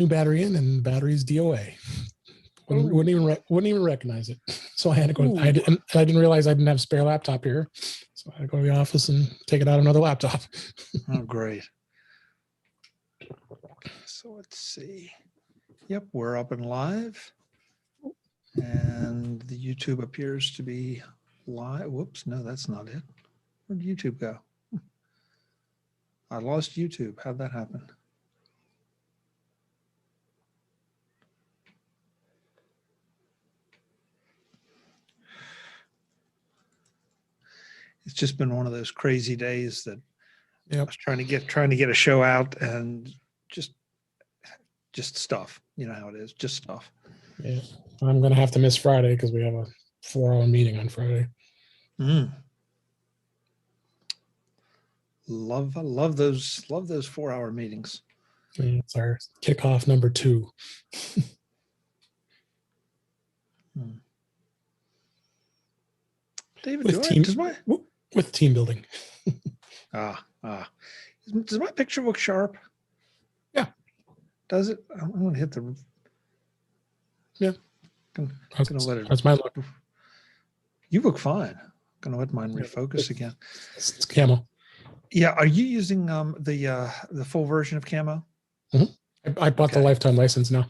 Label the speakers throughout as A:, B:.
A: new battery in, and battery's DOA. Wouldn't even recognize it. So I had to go. I didn't realize I didn't have a spare laptop here, so I had to go to the office and take it out another laptop.
B: Oh, great. So let's see. Yep, we're up and live, and the YouTube appears to be live. Whoops, no, that's not it. Where'd YouTube go? I lost YouTube. How'd that happen? It's just been one of those crazy days that I was trying to get a show out, and just stuff. You know how it is, just stuff.
A: Yeah, I'm gonna have to miss Friday because we have a 4-hour meeting on Friday.
B: Love those 4-hour meetings.
A: Yeah, it's our kickoff number 2.
B: David,
A: with team building.
B: Does my picture look sharp?
A: Yeah.
B: Does it? I'm going to hit the.
A: Yeah.
B: I'm going to let it.
A: That's my look.
B: You look fine. I'm going to let mine refocus again.
A: It's camo.
B: Yeah. Are you using the full version of camo?
A: Mm-hmm. I bought the lifetime license now.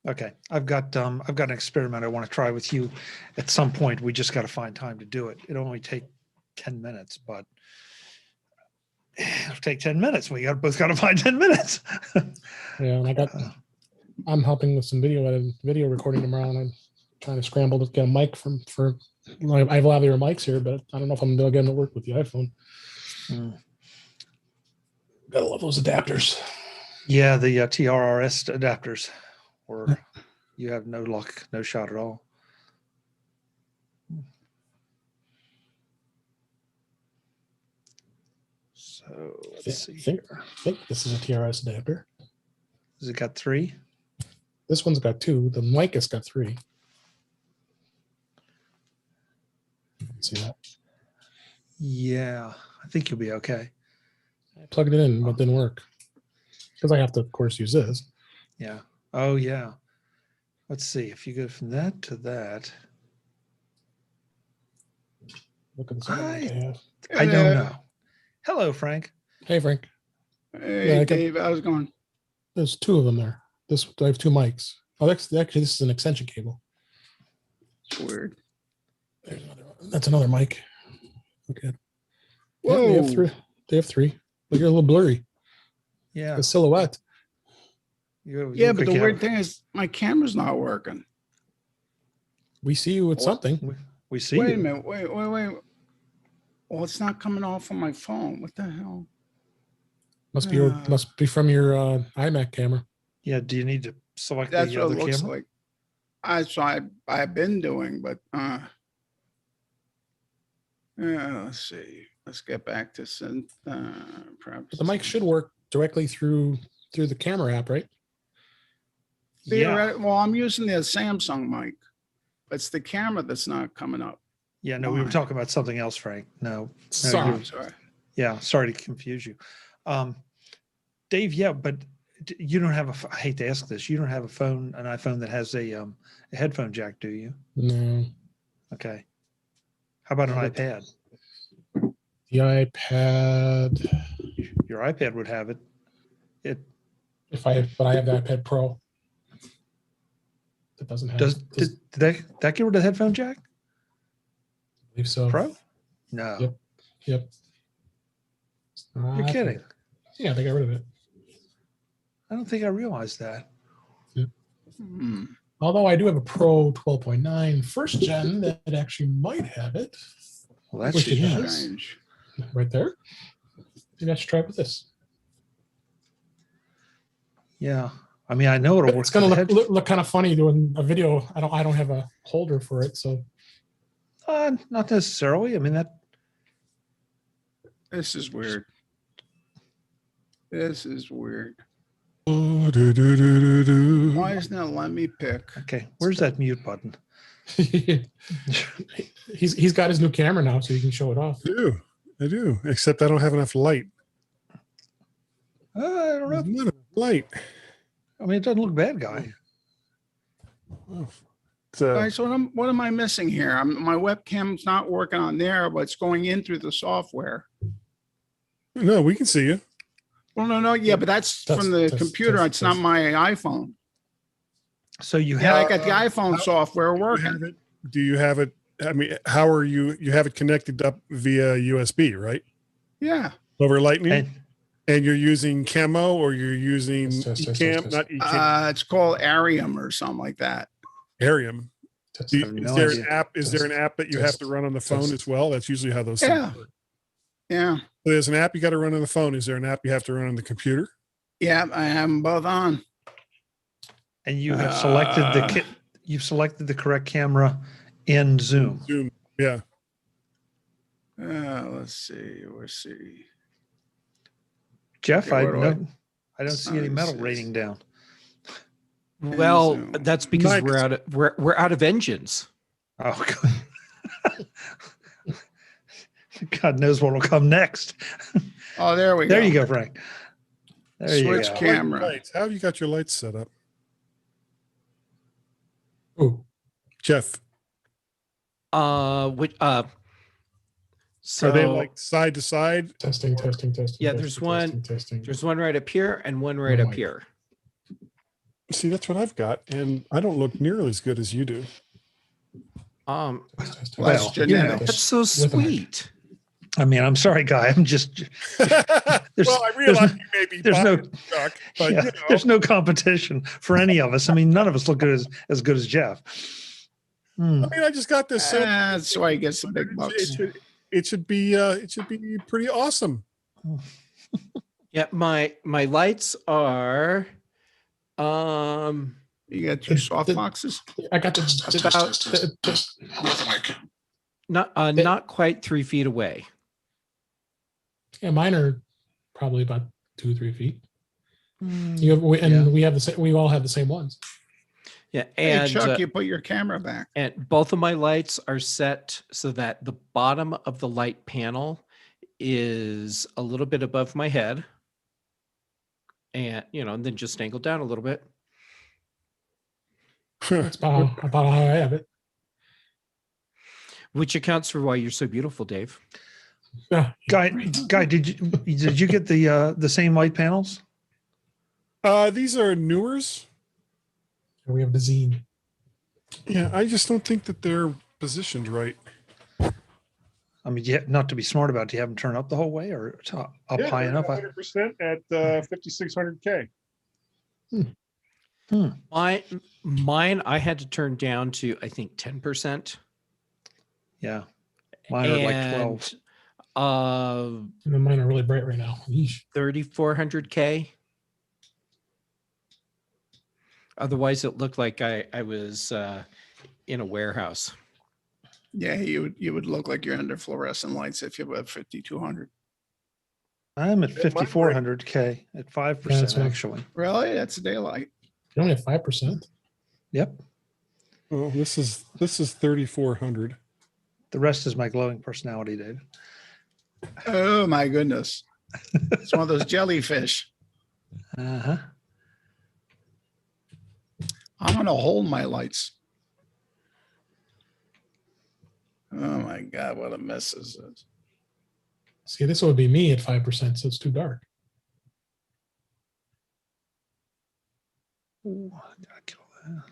B: Okay. I've got an experiment I want to try with you at some point. We just got to find time to do it. It'll only take 10 minutes, but it'll take 10 minutes. We both got to find 10 minutes.
A: Yeah. And I'm helping with some video recording tomorrow, and I'm trying to scramble to get a mic for I have lavalier mics here, but I don't know if I'm going to get them to work with the iPhone. Gotta love those adapters.
B: Yeah. The TRRS adapters, or you have no luck, no shot at all. So let's see.
A: I think this is a TRS adapter.
B: Has it got 3?
A: This one's got 2. The mic has got 3. See that?
B: Yeah, I think you'll be okay.
A: I plugged it in, but it didn't work because I have to, of course, use this.
B: Yeah. Oh, yeah. Let's see if you go from that to that.
A: Look at this one I have.
B: I don't know. Hello, Frank.
A: Hey, Frank.
C: Hey, Dave. How's it going?
A: There's 2 of them there. I have 2 mics. Oh, actually, this is an extension cable.
C: It's weird.
A: There's another one. That's another mic. Okay.
C: Whoa.
A: Yeah, they have 3. But you're a little blurry.
B: Yeah.
A: The silhouette.
C: But the weird thing is my camera's not working.
A: We see you with something.
B: We see
C: Wait
B: you.
C: a minute. Wait. Well, it's not coming off on my phone. What the hell?
A: Must be from your iMac camera.
B: Yeah. Do you need to select
C: That's
B: the
C: what
B: other
C: it looks
B: camera?
C: like. I've been doing, but let's see. Let's get back to synth.
A: But the mic should work directly through the camera app, right?
C: Yeah. Well, I'm using the Samsung mic. It's the camera that's not coming up.
B: Yeah. No, we were talking about something else, Frank. No.
A: Sorry.
B: Yeah. Sorry to confuse you. Dave, yeah, but you don't have I hate to ask this. You don't have an iPhone that has a headphone jack, do you?
A: No.
B: Okay. How about an iPad?
A: The iPad.
B: Your iPad would have it.
A: But I have the iPad Pro. That doesn't have.
B: Did that get rid of the headphone jack?
A: I believe so.
B: Pro? No.
A: Yep.
B: You're kidding.
A: Yeah, they got rid of it.
B: I don't think I realized that.
A: Yep. Although I do have a Pro 12.9 first gen that actually might have it.
B: Well, that's
C: strange.
A: Right there. Maybe I should try it with this. Yeah.
B: I mean, I know it'll work.
A: It's going to look kind of funny doing a video. I don't have a holder for it, so.
B: Not necessarily. I mean,
C: this is weird. This is weird.
A: Why
C: isn't it letting me pick?
B: Okay, where's that mute button?
A: He's got his new camera now, so he can show it off.
D: I do. Except I don't have enough light.
B: I don't know.
D: Not enough light.
B: I mean, it doesn't look bad, guy.
D: So
C: Guys, what am I missing here? My webcam's not working on there, but it's going in through the software.
D: no, we can see you.
C: Well, no, yeah, but that's
A: Test,
C: from the
A: test,
C: computer.
A: test,
C: It's not
A: test.
C: my iPhone.
B: So you
C: Yeah,
B: have
C: I got the iPhone software
D: Do you
C: working.
D: have it? Do you have it? I mean, how are you? You have it connected up via USB, right?
C: Yeah.
D: Over Lightning,
B: and
D: and you're using Camo or you're using
A: Test, test,
D: Ecamm,
A: test,
D: not Ecamm,
C: It's called Arium or something like that.
D: Arium.
A: Test.
B: I have
D: Is
B: no
D: there
B: idea.
D: an app? Is there an app that you have to run on the phone as well? That's usually how those
C: Yeah.
D: things work.
C: Yeah.
D: So there's an app you got to run on the phone. Is there an app you have to run on the computer?
C: Yeah. I have them both on.
B: you have selected you've selected the correct camera in Zoom.
D: Zoom. Yeah.
C: Let's see. Let's see.
B: Jeff,
C: Okay, where do
B: I don't see any metal
C: this
B: rating
C: is-
B: down.
E: Well,
C: Zoom.
E: that's because
D: Mine
E: we're
D: is-
E: we're out of engines.
B: Oh, God. God knows what will come next.
C: Oh, there we go.
B: There you go, Frank. There you
C: Switch
B: go.
C: camera.
D: Lights. How have you got your lights set up,
A: Ooh,
D: Jeff?
E: So
D: Are they like side to side?
A: testing.
E: Yeah,
A: testing,
E: there's one-
A: Testing.
E: there's one right up here and one right
A: Oh
E: up
A: my-
E: here.
D: See, that's what I've got, and I don't look nearly as good as you do.
A: Test, test,
C: Less
A: test.
C: genetic.
E: That's so
A: With a mic.
E: sweet.
B: I mean, I'm sorry, Guy. I'm just
D: Well, I realize you may be
B: there's no
D: stuck, but
B: yeah,
D: you know.
B: there's no competition for any of us. I mean, none of us look as good as Jeff. Hmm.
D: I mean, I just got this.
C: That's why he gets the big bucks.
D: It should be pretty awesome.
E: Yeah, my lights are
C: You got two soft boxes.
A: I got
E: not quite 3 feet away.
A: yeah, mine are probably about 2-3 feet.
B: Hmm.
A: We have the same. We all have the same ones.
E: Yeah,
C: Hey,
E: and
C: Chuck, you put your camera back.
E: and both of my lights are set so that the bottom of the light panel is a little bit above my head. And and then just angled down a little bit.
A: That's about how I have it.
E: Which accounts for why you're so beautiful, Dave.
A: Yeah.
B: Guy, did you get the same light panels?
D: These are newers.
A: We have the zine.
D: Yeah, I just don't think that they're positioned right.
B: I mean, not to be smart about it, do you have them turn up the whole way or up high enough?
D: 100% at 5600K.
E: Mine, I had to turn down to, I think, 10%.
B: Yeah. Mine are like 12.
A: And mine are really bright right now. Yeesh.
E: 3,400K. Otherwise, it looked like I was in a warehouse.
C: Yeah, you would look like you're under fluorescent lights if you have 5200.
B: I'm at 5,400K at 5%
A: that's what-
B: actually.
C: Really? That's daylight.
A: You only have 5%.
B: Yep.
D: Well, this is 3400.
B: The rest is my glowing personality, Dave.
C: Oh my goodness. It's one of those jellyfish.
B: Uh-huh.
C: I'm gonna hold my lights. Oh my God, what a mess this is.
A: See, this would be me at 5%, so it's too dark.
B: Ooh, I gotta kill that.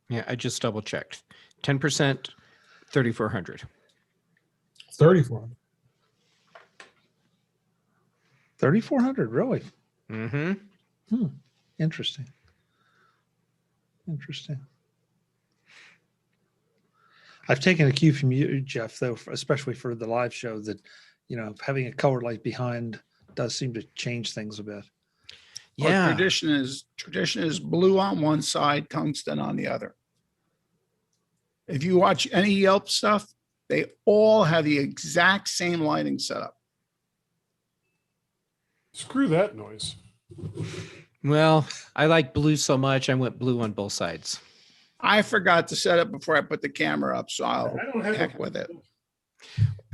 E: Yeah, I just double checked. 10%, 3,400.
A: 3,400.
B: 3,400, really?
E: Mm-hmm.
B: Interesting. Interesting. I've taken a cue from you, Jeff, though, especially for the live show, that having a color light behind does seem to change things a bit.
C: Well,
E: Yeah.
C: tradition is blue on one side, tungsten on the other. If you watch any Yelp stuff, they all have the exact same lighting setup.
D: Screw that noise.
E: Well, I like blue so much, I went blue on both sides.
C: I forgot to set it before I put the camera up, so I'll
D: I don't have
C: heck with it.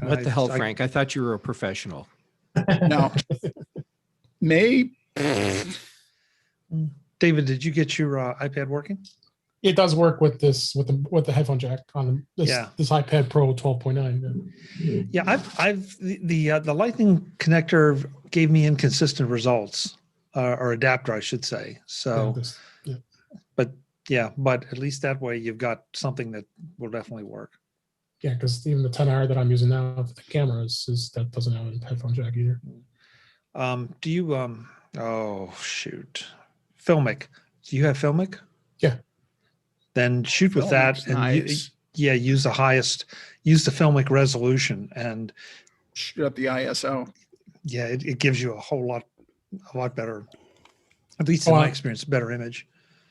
E: What the hell, Frank? I thought you were a professional.
C: No. Maybe.
B: David, did you get your iPad working?
A: It does work with this with the headphone jack on this
B: Yeah.
A: this iPad Pro 12.9.
B: Yeah, I've the Lightning connector gave me inconsistent results, or adapter, I should say. So, but at least that way you've got something that will definitely work.
A: Yeah, because even the 10R that I'm using now for the camera is that doesn't have a headphone jack either.
B: Do you oh shoot, Filmic? Do you have Filmic?
A: Yeah.
B: Then shoot with
C: Filmic's
B: that, and
C: nice.
B: use the Filmic resolution, and
C: Shoot up the ISO.
B: yeah, it gives you a lot better, at least in my experience, better image.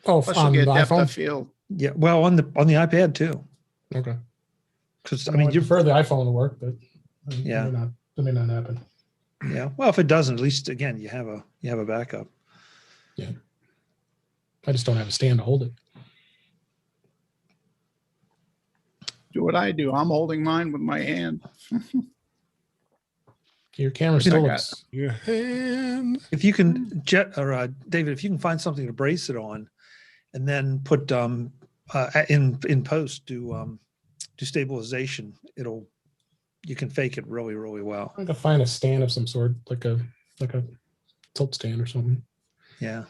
A: Oh,
C: Plus you
A: on the
C: get depth
A: iPhone.
C: of field.
B: Yeah, well, on the iPad too,
A: Okay.
B: because
A: I mean, you prefer the iPhone to work, but
B: Yeah.
A: it may not happen.
B: yeah. Well, if it doesn't, at least again you have a backup.
A: I just don't have a stand to hold it.
C: Do what I do. I'm holding mine with my hand.
A: Your camera
C: I
A: still
C: got-
A: looks.
D: Your hand.
B: If you can David, if you can find something to brace it on, and then put in post do stabilization, you can fake it really, really well.
A: I can find a stand of some sort, like a tilt stand or something.
B: Yeah.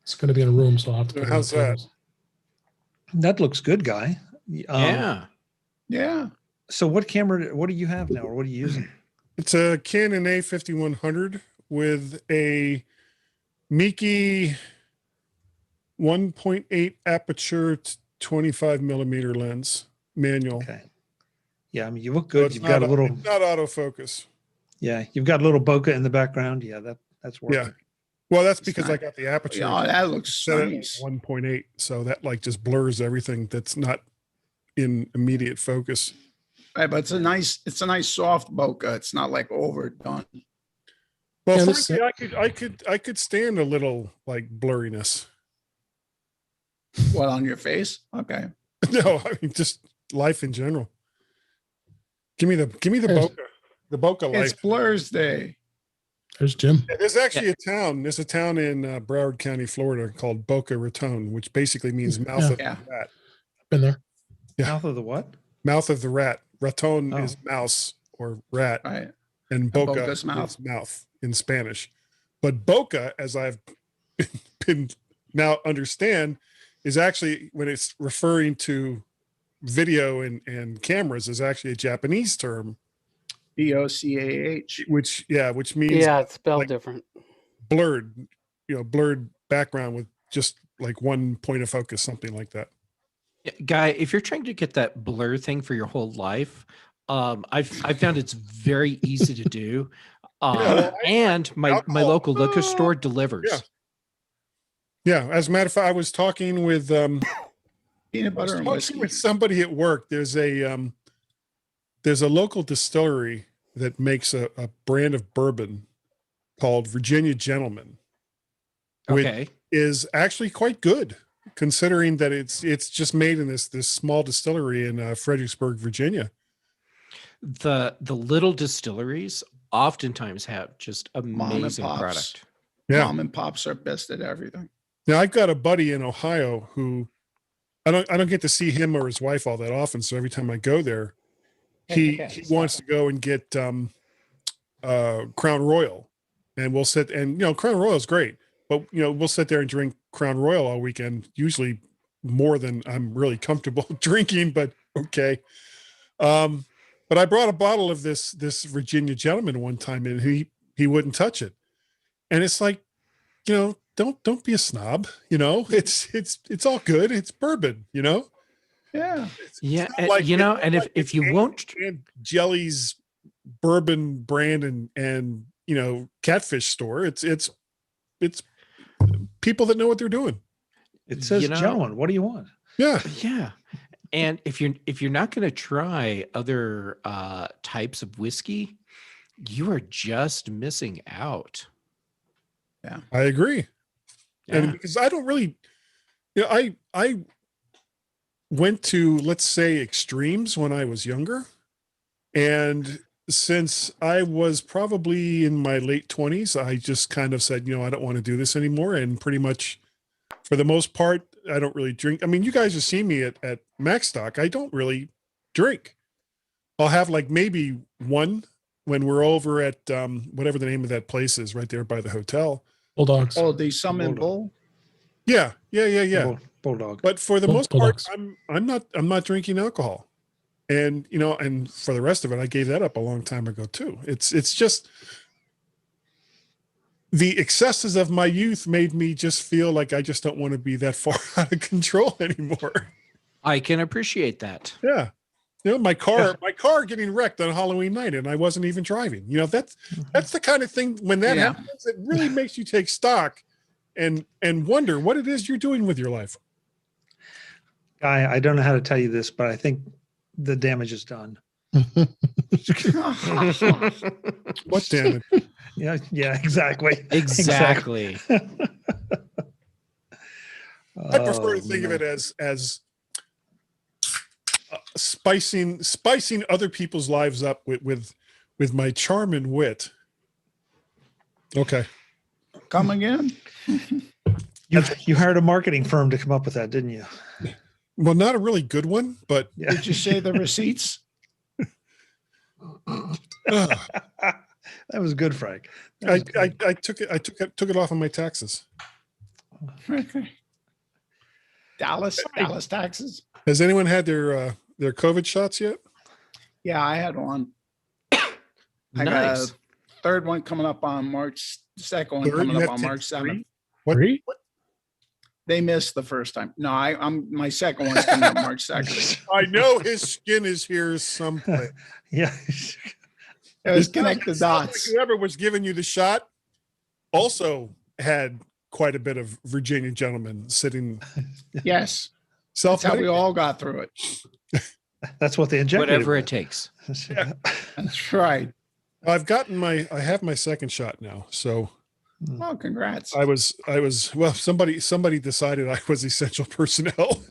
A: It's going to be in a room, so I'll have to. put it on
D: How's
A: the
D: that?
A: tables.
B: That looks good, Guy.
E: Yeah.
C: Yeah.
B: So what do you have now, or what are you using?
D: It's a Canon A5100 with a Miki 1.8 aperture 25 millimeter lens manual.
B: Okay. Yeah, I mean, you look
D: So
B: good.
D: it's
B: You've got a little,
D: it's not autofocus.
B: yeah, you've got a little bokeh in the background. Yeah, that's working.
D: Yeah. Well, that's
C: It's
D: because
C: not-
D: I got the aperture.
C: Yeah, that looks
D: set it at
C: nice.
D: 1.8, so that like just blurs everything that's not in immediate focus.
C: Right, but it's a nice soft bokeh. It's not like overdone.
D: Well,
A: Yeah, this-
D: frankly, I could stand a little like blurriness.
C: What, on your face? Okay.
D: No, I mean just life in general. Give me the
A: Yes.
D: bokeh, the bokeh life.
C: It's Blur's Day.
A: There's Jim.
D: Yeah, there's actually a town. There's a town in Broward County, Florida, called Boca Raton, which basically means mouth
A: Yeah.
D: of
C: Yeah.
D: the rat.
A: Been there.
D: Yeah.
B: Mouth of the what?
D: Mouth of the rat. Raton
B: Oh.
D: is mouse or rat,
C: Right.
D: and boca
C: boca's
D: is
C: mouth.
D: mouth in Spanish. But boca, as I've been now understand, is actually when it's referring to video and cameras is actually a Japanese term,
C: BOCAH.
D: which means
F: Yeah, it's spelled
D: like-
F: different.
D: blurred, blurred background with just like one point of focus, something like that.
E: Yeah, Guy, if you're trying to get that blur thing for your whole life, I've found it's very easy to do.
D: well,
E: And my
D: alcohol.
E: local liquor store delivers.
D: Yeah. Yeah, as a matter of fact, I was talking with
C: Peanut butter and whiskey.
D: with somebody at work. There's a local distillery that makes a brand of bourbon called Virginia Gentleman, which
E: Okay.
D: is actually quite good considering that it's just made in this small distillery in Fredericksburg, Virginia.
E: The little distilleries oftentimes have just
C: and
E: amazing
C: pops.
E: product.
D: Yeah.
C: Mom and pops are best at everything.
D: Now I've got a buddy in Ohio who I don't get to see him or his wife all that often. So every time I go there, he wants to go and get Crown Royal, and we'll sit and Crown Royal is great, but we'll sit there and drink Crown Royal all weekend. Usually more than I'm really comfortable drinking, but okay. But I brought a bottle of this Virginia Gentleman one time, and he wouldn't touch it, and it's like, don't be a snob. It's all good. It's bourbon.
C: Yeah.
E: Yeah,
D: not
E: and,
D: like-
E: you know,
D: it's not
E: and
D: like
E: if
D: it's
E: you won't,
D: and Jelly's bourbon brand and catfish store. It's people that know what they're doing.
B: It says,
E: You know-
B: gentlemen, what do you want?
D: Yeah.
E: yeah. And if you're not going to try other types of whiskey, you are just missing out.
D: I agree.
E: Yeah.
D: And because I don't really, I went to, let's say, extremes when I was younger, and since I was probably in my late 20s, I just kind of said, I don't want to do this anymore. And pretty much for the most part, I don't really drink. I mean, you guys have seen me at Macstock. I don't really drink. I'll have like maybe one when we're over at whatever the name of that place is right there by the hotel.
A: Bulldogs.
C: Oh, the Summon Bull.
D: Yeah.
B: Bulldog.
D: But for the most part,
A: Bulldogs.
D: I'm not drinking alcohol. And and for the rest of it, I gave that up a long time ago too. It's just the excesses of my youth made me just feel like I just don't want to be that far out of control anymore.
E: I can appreciate that.
D: Yeah. My car getting wrecked on Halloween night and I wasn't even driving. That's the kind of thing when that happens, it really makes you take stock and wonder what it is you're doing with your life.
B: Guy, I don't know how to tell you this, but I think the damage is done.
D: What damage?
B: Yeah, exactly.
E: Exactly.
D: I prefer to think of it as spicing other people's lives up with my charm and wit. Okay.
C: Come again?
B: You hired a marketing firm to come up with that, didn't you?
D: Well, not a really good one, but
B: Yeah.
C: Did you say the receipts?
B: That was good, Frank. That was good.
D: I took it off on my taxes.
C: Dallas taxes.
D: Has anyone had their COVID shots yet?
C: Yeah, I had one. I got
E: Nice.
C: a third one coming up on March. Second one
D: Third?
C: coming
D: You
C: up
D: have
C: on
D: to-
C: March 7th.
D: What?
A: Three?
C: They missed the first time. No, I'm my second one's coming up March 2nd.
D: I know his skin is here someplace.
B: Yeah.
C: It was
D: It
C: connect the
D: sounds like
C: dots.
D: whoever was giving you the shot also had quite a bit of Virginia gentlemen sitting
C: Yes,
D: self.
C: that's how we all got through it.
B: That's what they injected.
E: Whatever it takes.
C: That's right.
D: I have my second shot now. So
C: Oh, congrats.
D: I was well, somebody decided I was essential personnel.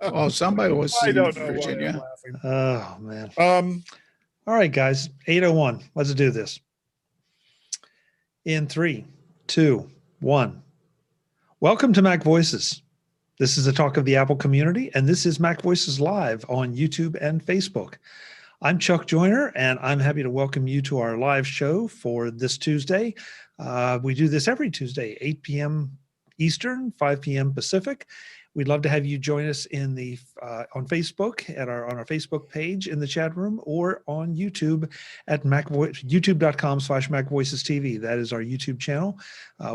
C: Well, somebody was
D: I
C: in
D: don't know why I'm
C: Virginia.
D: laughing.
B: Oh man. All right, guys. 8:01. Let's do this. In 3, 2, 1. Welcome to Mac Voices. This is a talk of the Apple community, and this is Mac Voices Live on YouTube and Facebook. I'm Chuck Joyner, and I'm happy to welcome you to our live show for this Tuesday. We do this every Tuesday, 8 p.m. Eastern, 5 p.m. Pacific. We'd love to have you join us in the on Facebook on our Facebook page in the chat room, or on YouTube at youtube.com/MacVoicesTV. That is our YouTube channel.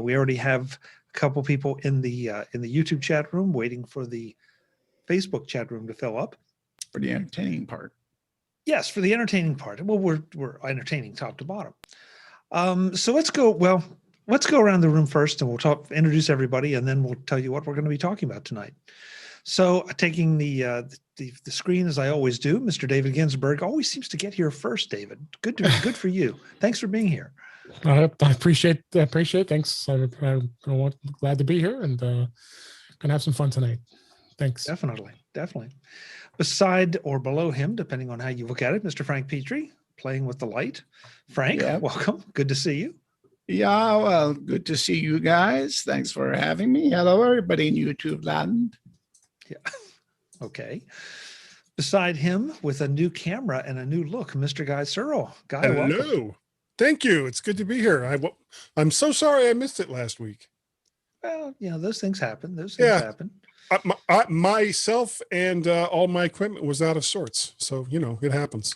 B: We already have a couple people in the YouTube chat room waiting for the Facebook chat room to fill up.
C: For the entertaining part.
B: Yes, for the entertaining part. Well, we're entertaining top to bottom. So let's go around the room first, and we'll introduce everybody, and then we'll tell you what we're going to be talking about tonight. So taking the screen as I always do, Mr. David Ginsburg always seems to get here first. David, good for you. Thanks for being here.
A: I appreciate. Thanks. I'm glad to be here and gonna have some fun tonight. Thanks.
B: Definitely. Beside or below him, depending on how you look at it, Mr. Frank Petrie, playing with the light. Frank,
C: Yeah.
B: welcome. Good to see you.
C: Yeah, well, good to see you guys. Thanks for having me. Hello, everybody in YouTube land.
B: Okay. Beside him, with a new camera and a new look, Mr. Guy Searle. Guy,
D: Hello.
B: welcome.
D: Thank you. It's good to be here. I'm so sorry I missed it last week.
B: Well, those things happen. Happen.
D: Myself and all my equipment was out of sorts. So, it happens.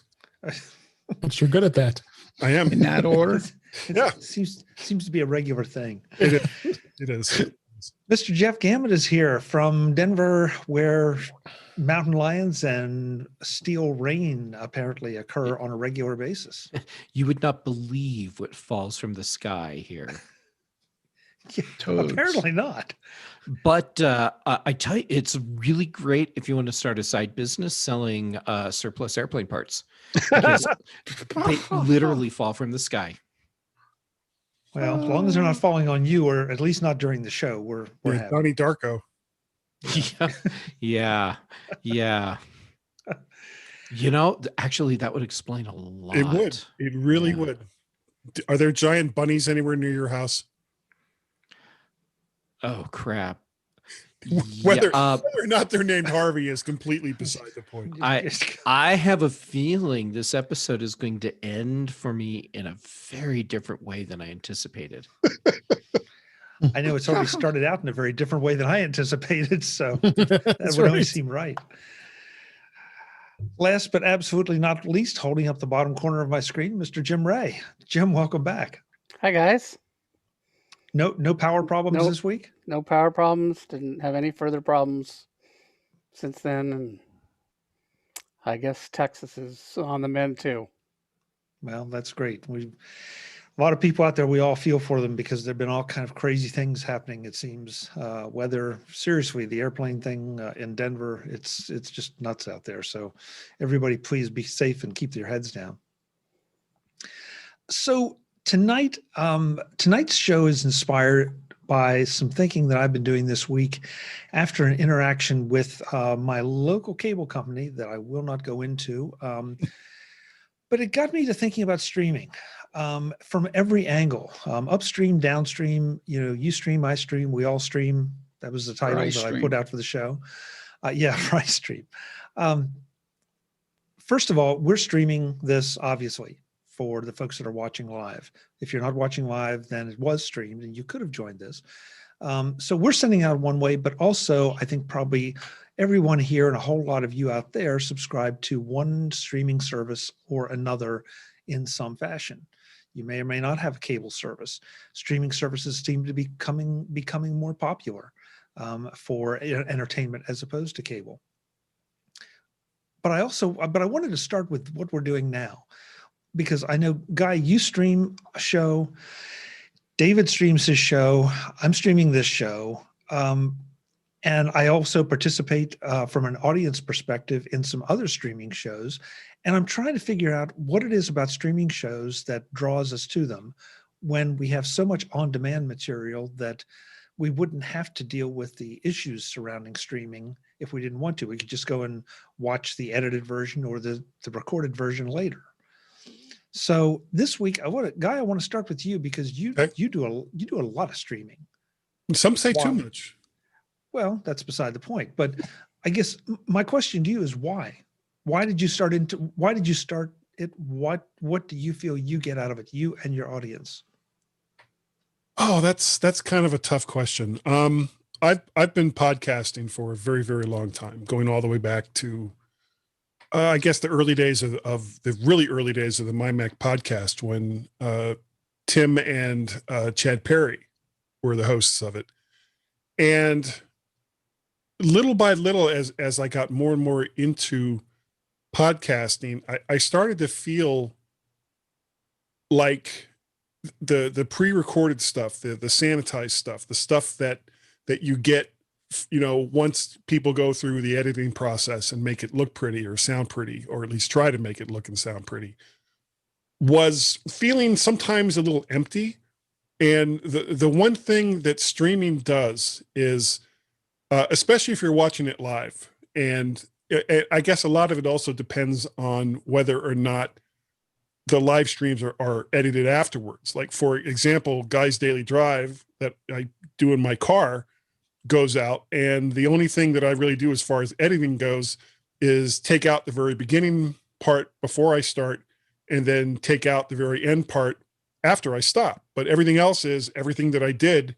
A: But you're good at that.
D: I am.
C: In that order.
D: Yeah.
B: It seems to be a regular thing.
D: It is.
B: Mr. Jeff Gammett is here from Denver, where mountain lions and steel rain apparently occur on a regular basis.
E: You would not believe what falls from the sky here.
C: Toads.
B: Apparently not.
E: But I tell you, it's really great if you want to start a side business selling surplus airplane parts, because they literally fall from the sky.
B: Well, as long as they're not falling on you, or at least not during the show, we're happy.
D: Donnie Darko.
E: Yeah. Yeah. Yeah. Actually, that would explain a lot.
D: It would. It really
E: Yeah.
D: would. Are there giant bunnies anywhere near your house?
E: Oh, crap.
D: Whether,
E: Yeah.
D: whether or not they're named Harvey is completely beside the point.
E: I have a feeling this episode is going to end for me in a very different way than I anticipated.
B: I know it's already started out in a very different way than I anticipated, so that would only seem right. Last but absolutely not least, holding up the bottom corner of my screen, Mr. Jim Ray. Jim, welcome back.
F: Hi, guys.
B: No power problems
F: Nope.
B: this week?
F: No power problems. Didn't have any further problems since then. And I guess Texas is on the mend too.
B: Well, that's great. A lot of people out there, we all feel for them because there've been all kind of crazy things happening. It seems weather, seriously, the airplane thing in Denver, it's just nuts out there. So everybody, please be safe and keep your heads down. So tonight's show is inspired by some thinking that I've been doing this week after an interaction with my local cable company that I will not go into. But it got me to thinking about streaming from every angle, upstream, downstream, you stream, I stream, we all stream. That was the title that I put out for the show. For I stream. First of all, we're streaming this, obviously, for the folks that are watching live. If you're not watching live, then it was streamed and you could have joined this. So we're sending out one way, but also I think probably everyone here and a whole lot of you out there subscribe to one streaming service or another in some fashion. You may or may not have a cable service. Streaming services seem to be becoming more popular for entertainment as opposed to cable. But I wanted to start with what we're doing now, because I know, Guy, you stream a show, David streams his show, I'm streaming this show. And I also participate from an audience perspective in some other streaming shows. And I'm trying to figure out what it is about streaming shows that draws us to them when we have so much on-demand material that we wouldn't have to deal with the issues surrounding streaming if we didn't want to. We could just go and watch the edited version or the recorded version later. So this week, I want to start with you because you do a lot of streaming.
D: Some say too much.
B: Well, that's beside the point. But I guess my question to you is why? Why did you start it? What do you feel you get out of it, you and your audience?
D: Oh, that's kind of a tough question. I've been podcasting for a very, very long time, going all the way back to I guess the early days of the really early days of the My Mac podcast when Tim and Chad Perry were the hosts of it. And little by little, as I got more and more into podcasting, I started to feel like the pre-recorded stuff, the sanitized stuff, the stuff that you get, once people go through the editing process and make it look pretty or sound pretty, or at least try to make it look and sound pretty, was feeling sometimes a little empty. And the one thing that streaming does is, especially if you're watching it live, and I guess a lot of it also depends on whether or not the live streams are edited afterwards. Like, for example, Guy's Daily Drive that I do in my car goes out, and the only thing that I really do as far as editing goes is take out the very beginning part before I start, and then take out the very end part after I stop. But everything else is everything that I did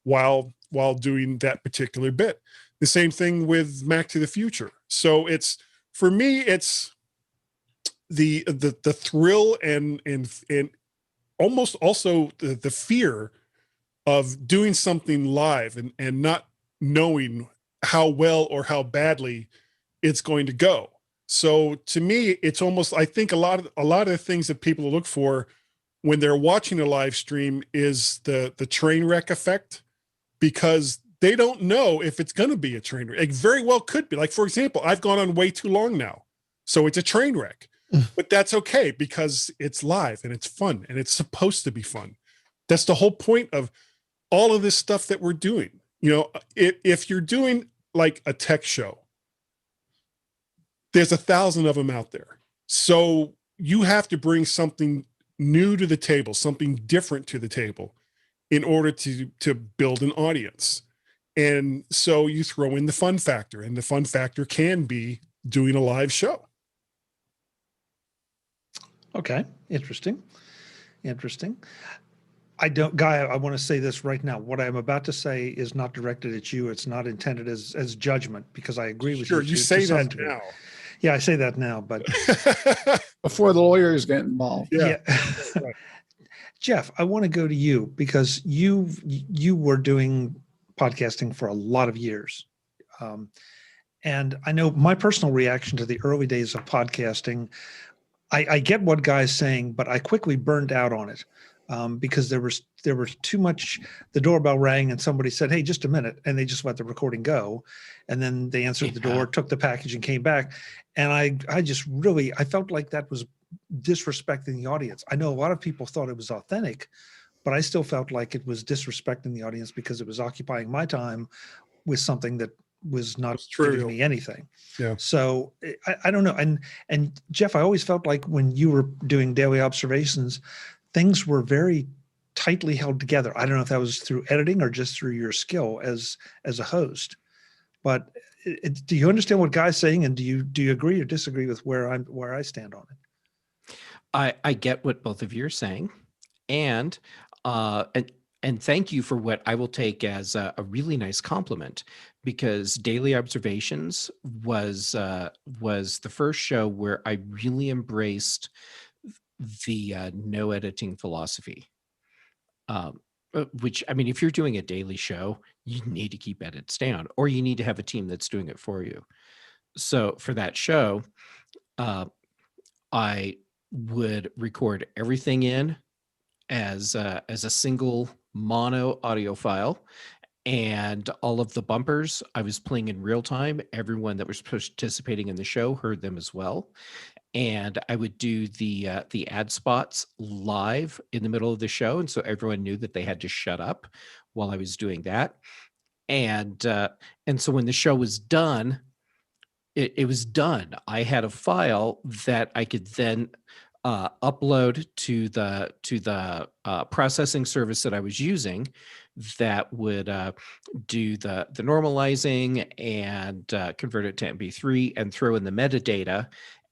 D: while doing that particular bit. The same thing with Mac to the Future. So it's, for me, it's the thrill and almost also the fear of doing something live and not knowing how well or how badly it's going to go. So to me, it's almost, I think a lot of the things that people look for when they're watching a live stream is the train wreck effect, because they don't know if it's going to be a train wreck. It very well could be. Like, for example, I've gone on way too long now, so it's a train wreck. But that's okay, because it's live and it's fun and it's supposed to be fun. That's the whole point of all of this stuff that we're doing. If you're doing, like a tech show. There's 1,000 of them out there. So you have to bring something new to the table, something different to the table in order to build an audience. And so you throw in the fun factor, and the fun factor can be doing a live show.
B: Okay. Interesting. Guy, I want to say this right now. What I'm about to say is not directed at you. It's not intended as judgment, because I agree with you.
D: Sure, you say that now.
B: Yeah, I say that now, but
C: Before the lawyers get involved.
B: yeah. Jeff, I want to go to you, because you were doing podcasting for a lot of years. And I know my personal reaction to the early days of podcasting, I get what Guy's saying, but I quickly burned out on it. Because there was too much. The doorbell rang and somebody said, "Hey, just a minute," and they just let the recording go, and then they answered the door, took the package, and came back. And I just really, I felt like that was disrespecting the audience. I know a lot of people thought it was authentic, but I still felt like it was disrespecting the audience, because it was occupying my time with something that was not giving me anything.
D: Yeah.
B: So I don't know. And Jeff, I always felt like when you were doing daily observations, things were very tightly held together. I don't know if that was through editing or just through your skill as a host. But do you understand what Guy's saying, and do you agree or disagree with where I stand on it?
E: I get what both of you are saying, and thank you for what I will take as a really nice compliment, because Daily Observations was the first show where I really embraced the no editing philosophy. Which, I mean, if you're doing a daily show, you need to keep edits down, or you need to have a team that's doing it for you. So for that show, I would record everything in as a single mono audio file, and all of the bumpers I was playing in real time. Everyone that was participating in the show heard them as well. And I would do the ad spots live in the middle of the show, and so everyone knew that they had to shut up while I was doing that. And so when the show was done, it was done. I had a file that I could then upload to the processing service that I was using, that would do the normalizing and convert it to MP3 and throw in the metadata,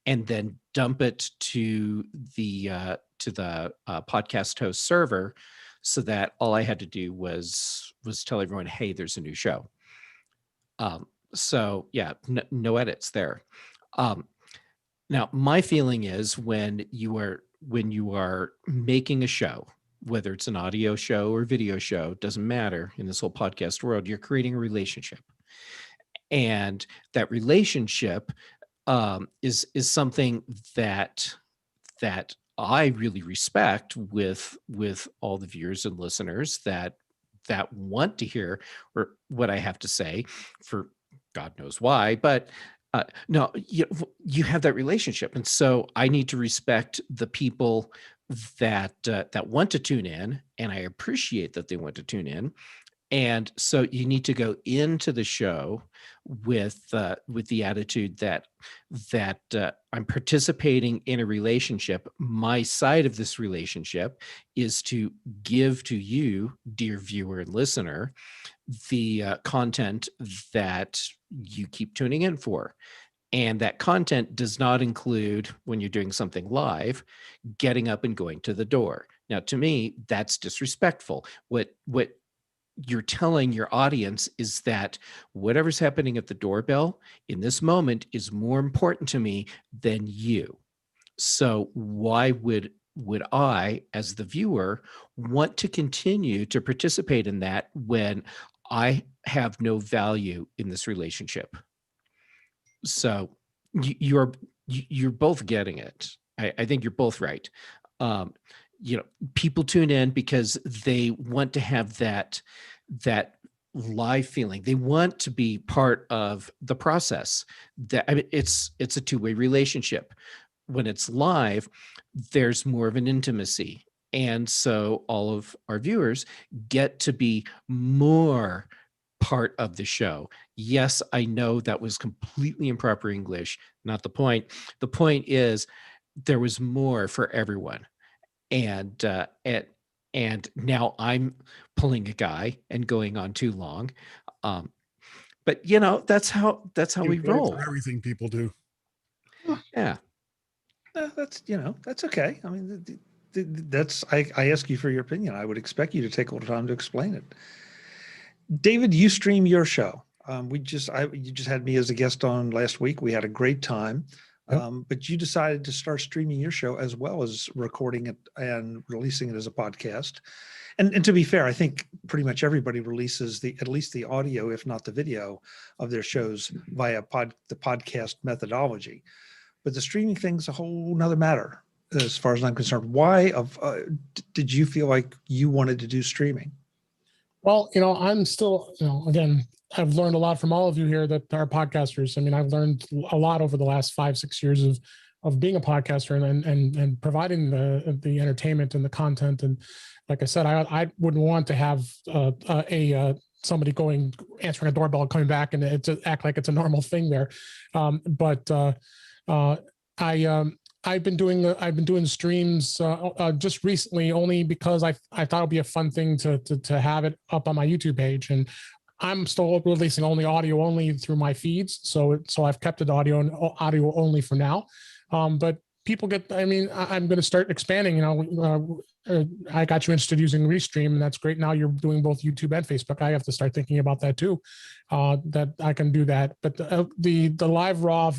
E: and then dump it to the podcast host server, so that all I had to do was tell everyone, "Hey, there's a new show." So yeah, no edits there. Now, my feeling is when you are making a show, whether it's an audio show or video show, doesn't matter in this whole podcast world, you're creating a relationship. And that relationship is something that I really respect with all the viewers and listeners that want to hear what I have to say, for God knows why. But no, you have that relationship, and so I need to respect the people that want to tune in, and I appreciate that they want to tune in. And so you need to go into the show with the attitude that I'm participating in a relationship. My side of this relationship is to give to you, dear viewer and listener, the content that you keep tuning in for. And that content does not include, when you're doing something live, getting up and going to the door. Now, to me, that's disrespectful. What you're telling your audience is that whatever's happening at the doorbell in this moment is more important to me than you. So why would I, as the viewer, want to continue to participate in that when I have no value in this relationship? So you're both getting it. I think you're both right. People tune in because they want to have that live feeling. They want to be part of the process. It's a two-way relationship. When it's live, there's more of an intimacy. And so all of our viewers get to be more part of the show. Yes, I know that was completely improper English, not the point. The point is there was more for everyone. And now I'm pulling a guy and going on too long. But that's how
D: You
E: we
D: vote
E: roll.
D: for everything people do.
E: Yeah.
B: That's okay. I mean, that's I ask you for your opinion. I would expect you to take a little time to explain it. David, you stream your show. You just had me as a guest on last week. We had a great time.
A: Yep.
B: But you decided to start streaming your show as well as recording it and releasing it as a podcast. And to be fair, I think pretty much everybody releases at least the audio, if not the video, of their shows via the podcast methodology. But the streaming thing's a whole nother matter, as far as I'm concerned. Why did you feel like you wanted to do streaming?
A: Well, I'm still, again, I've learned a lot from all of you here that are podcasters. I mean, I've learned a lot over the last 5-6 years of being a podcaster and providing the entertainment and the content. And like I said, I wouldn't want to have somebody answering a doorbell and coming back and to act like it's a normal thing there. I've been doing streams just recently only because I thought it'd be a fun thing to have it up on my YouTube page, and I'm still releasing audio only through my feeds. So I've kept it audio only for now. But people I'm going to start expanding. I got you interested using Restream, and that's great. Now you're doing both YouTube and Facebook. I have to start thinking about that too. That I can do that. But the live raw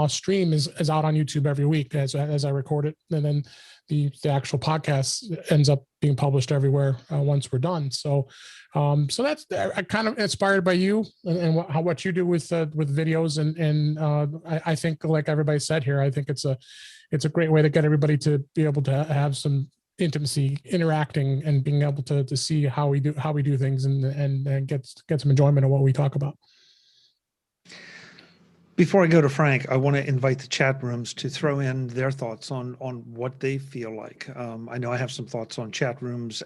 A: stream is out on YouTube every week as I record it, and then the actual podcast ends up being published everywhere once we're done. So that's kind of inspired by you and what you do with videos, and I think, like everybody said here, I think it's a great way to get everybody to be able to have some intimacy, interacting, and being able to see how we do things and get some enjoyment of what we talk about.
B: Before I go to Frank, I want to invite the chat rooms to throw in their thoughts on what they feel like. I know I have some thoughts on chat rooms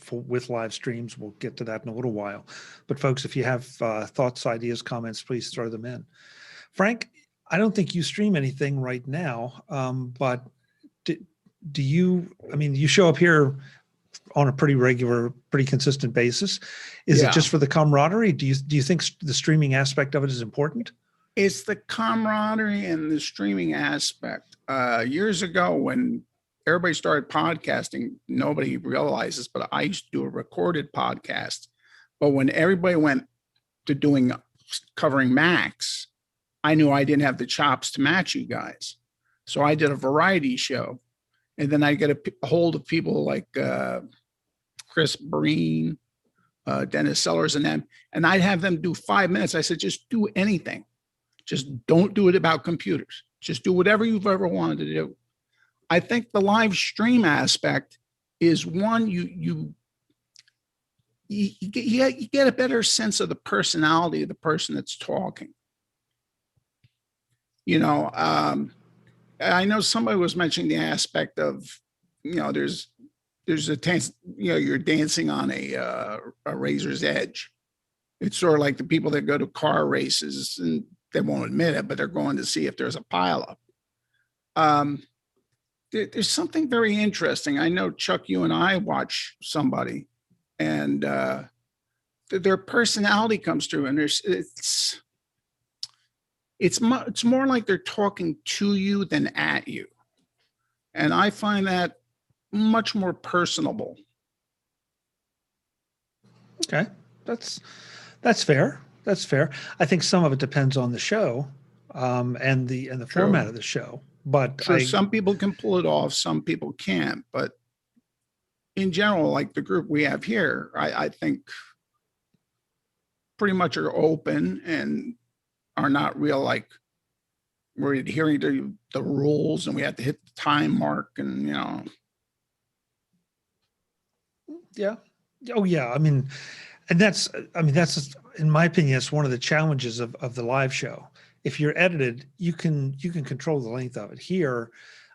B: with live streams. We'll get to that in a little while. But folks, if you have thoughts, ideas, comments, please throw them in. Frank, I don't think you stream anything right now, but do you? I mean, you show up here on a pretty regular, pretty consistent basis. Is it just for the camaraderie? Do you think the streaming aspect of it is important?
C: It's the camaraderie and the streaming aspect. Years ago, when everybody started podcasting, nobody realizes, but I used to do a recorded podcast. But when everybody went to covering Macs, I knew I didn't have the chops to match you guys. So I did a variety show. And then I get a hold of people like Chris Breen, Dennis Sellers, and them. And I'd have them do 5 minutes. I said, just do anything. Just don't do it about computers. Just do whatever you've ever wanted to do. I think the live stream aspect is one, you get a better sense of the personality of the person that's talking. I know somebody was mentioning the aspect of, there's a dance, you're dancing on a razor's edge. It's sort of like the people that go to car races, and they won't admit it, but they're going to see if there's a pileup. There's something very interesting. I know, Chuck, you and I watch somebody, and their personality comes through, and it's more like they're talking to you than at you. And I find that much more personable.
B: Okay. That's fair. That's fair. I think some of it depends on the show and the format of the show. But
C: some people can pull it off, some people can't. But in general, like the group we have here, I think pretty much are open and are not real like we're adhering to the rules and we have to hit the time mark and
B: Yeah. Oh yeah. I mean, that's in my opinion, it's one of the challenges of the live show. If you're edited, you can control the length of it. Here,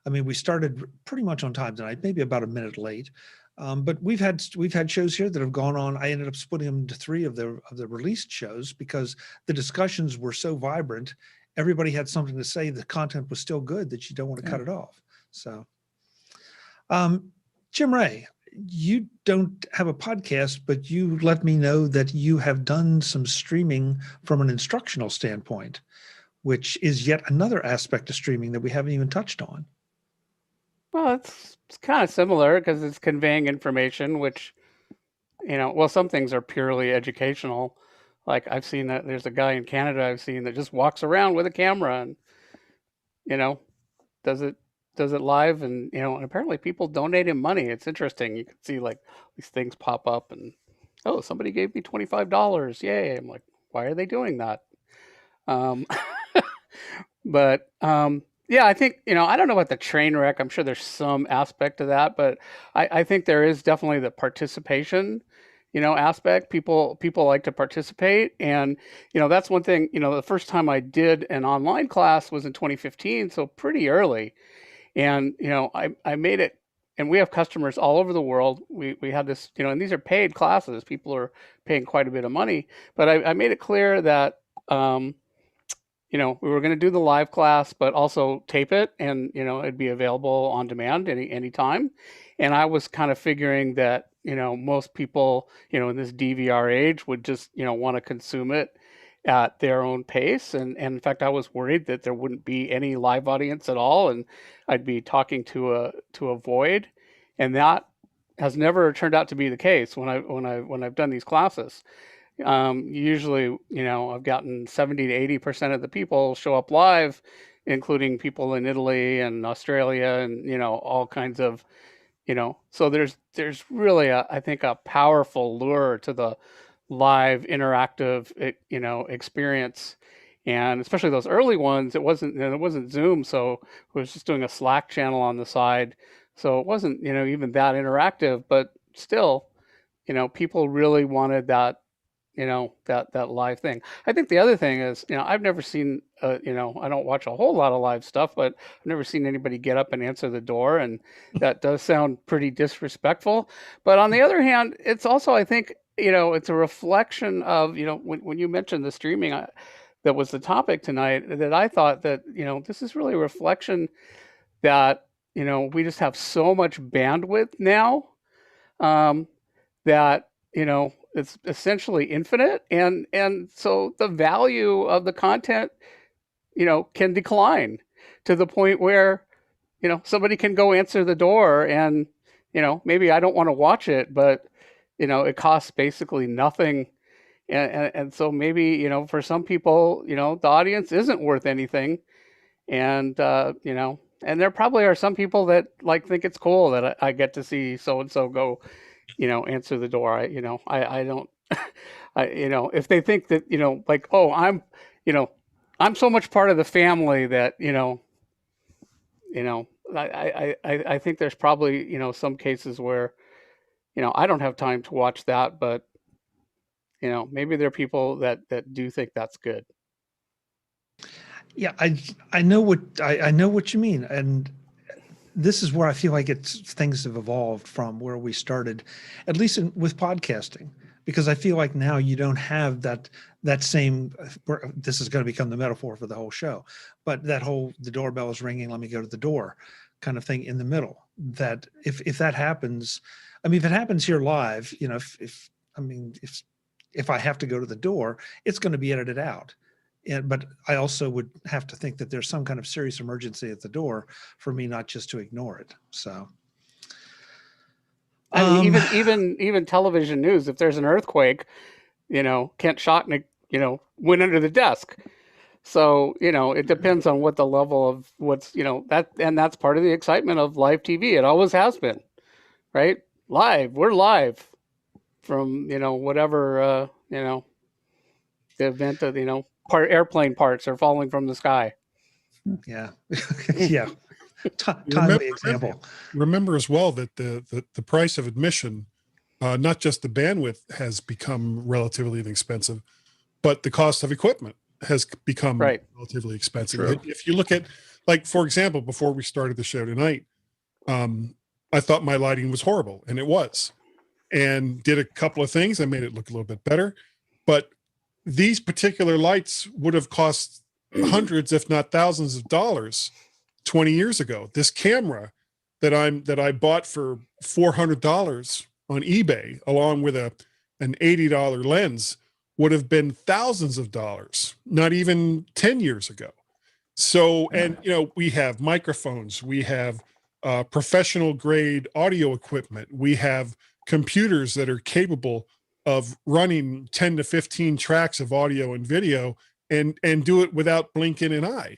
B: I mean, we started pretty much on time tonight, maybe about a minute late. But we've had shows here that have gone on. I ended up splitting them into 3 of the released shows because the discussions were so vibrant. Everybody had something to say. The content was still good that you don't want to cut it off. So, Jim Ray, you don't have a podcast, but you let me know that you have done some streaming from an instructional standpoint, which is yet another aspect of streaming that we haven't even touched on.
F: Well, it's kind of similar because it's conveying information, which, well, some things are purely educational. Like I've seen that there's a guy in Canada I've seen that just walks around with a camera and, does it live, and and apparently people donate him money. It's interesting. You can see like these things pop up and, oh, somebody gave me $25. Yay. I'm like, why are they doing that? But yeah, I think, I don't know about the train wreck. I'm sure there's some aspect of that, but I think there is definitely the participation, aspect. People like to participate. And, that's one thing, the first time I did an online class was in 2015. So pretty early. And, I made it, and we have customers all over the world. We had this, and these are paid classes. People are paying quite a bit of money, but I made it clear that, we were going to do the live class, but also tape it, and it'd be available on demand any time. And I was kind of figuring that most people in this DVR age would just want to consume it at their own pace. And in fact, I was worried that there wouldn't be any live audience at all, and I'd be talking to a void. And that has never turned out to be the case when I've done these classes. Usually, I've gotten 70 to 80% of the people show up live, including people in Italy and Australia and, all kinds of, so there's really I think a powerful lure to the live interactive, experience. And especially those early ones, it wasn't Zoom. So it was just doing a Slack channel on the side. So it wasn't, even that interactive, but still, people really wanted that, that live thing. I think the other thing is, I've never seen, I don't watch a whole lot of live stuff, but I've never seen anybody get up and answer the door. And that does sound pretty disrespectful. But on the other hand, it's also, I think, it's a reflection of, when you mentioned the streaming, that was the topic tonight, that I thought that, this is really a reflection that, we just have so much bandwidth now, that, it's essentially infinite. And so the value of the content, can decline to the point where, somebody can go answer the door and, maybe I don't want to watch it, but, it costs basically nothing. And so maybe, for some people, the audience isn't worth anything. And, and there probably are some people that think it's cool that I get to see so-and-so go, answer the door. I don't, if they think that, oh, I'm so much part of the family that, I think there's probably, some cases where, I don't have time to watch that, but, maybe there are people that do think that's good.
B: Yeah, I know what you mean. And this is where I feel like things have evolved from where we started, at least with podcasting, because I feel like now you don't have that same, this is going to become the metaphor for the whole show, but that whole, the doorbell is ringing, let me go to the door kind of thing in the middle. That if that happens, I mean, if it happens here live, if I have to go to the door, it's going to be edited out. But I also would have to think that there's some kind of serious emergency at the door for me not just to ignore it. So,
F: I mean, even television news, if there's an earthquake, Kent Schottnick, went under the desk. So, it depends on what the level of what's, that's part of the excitement of live TV. It always has been, right? We're live from, whatever, the event of, airplane parts are falling from the sky.
B: Yeah. Yeah. Timely example.
D: Remember as well that the price of admission, not just the bandwidth has become relatively inexpensive, but the cost of equipment has become relatively expensive.
C: True.
D: If you look at like, for example, before we started the show tonight, I thought my lighting was horrible, and it was, and did a couple of things. I made it look a little bit better, but these particular lights would have cost hundreds, if not thousands of dollars 20 years ago. This camera that I bought for $400 on eBay, along with an $80 lens, would have been thousands of dollars, not even 10 years ago. So, and we have microphones, we have professional grade audio equipment, we have computers that are capable of running 10 to 15 tracks of audio and video and do it without blinking an eye.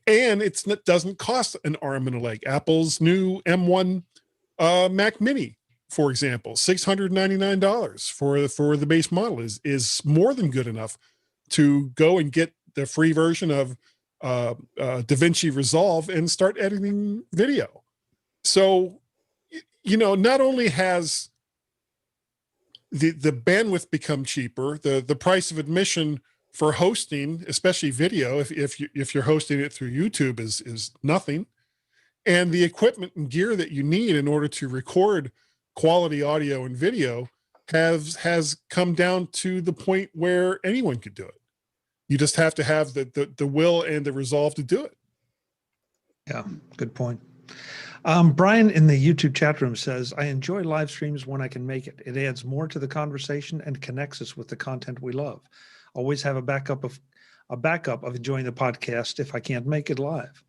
D: And it doesn't cost an arm and a leg. Apple's new M1 Mac Mini, for example, $699 for the base model is more than good enough to go and get the free version of DaVinci Resolve and start editing video. So, not only has the bandwidth become cheaper, the price of admission for hosting, especially video, if you're hosting it through YouTube, is nothing, and the equipment and gear that you need in order to record quality audio and video has come down to the point where anyone could do it. You just have to have the will and the resolve to do it.
B: Yeah, good point. Brian in the YouTube chat room says, I enjoy live streams when I can make it. It adds more to the conversation and connects us with the content we love. Always have a backup of enjoying the podcast if I can't make it live.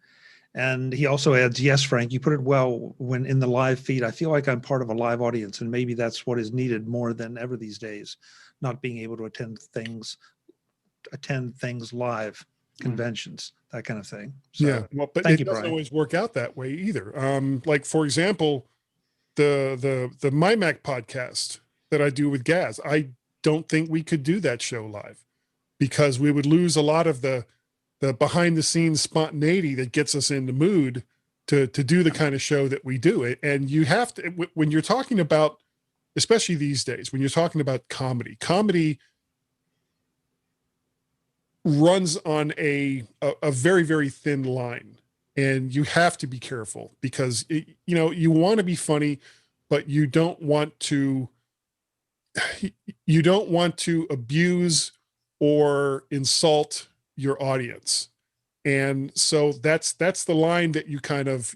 B: And he also adds, yes, Frank, you put it well when in the live feed. I feel like I'm part of a live audience, and maybe that's what is needed more than ever these days, not being able to attend things live, conventions, that kind of thing. So,
D: yeah, well, but it doesn't always work out that way either. Like, for example, the My Mac podcast that I do with Gaz, I don't think we could do that show live because we would lose a lot of the behind the scenes spontaneity that gets us in the mood to do the kind of show that we do. And you have to, when you're talking about, especially these days, when you're talking about comedy runs on a very, very thin line, and you have to be careful because you want to be funny, but you don't want to abuse or insult your audience. And so that's the line that you kind of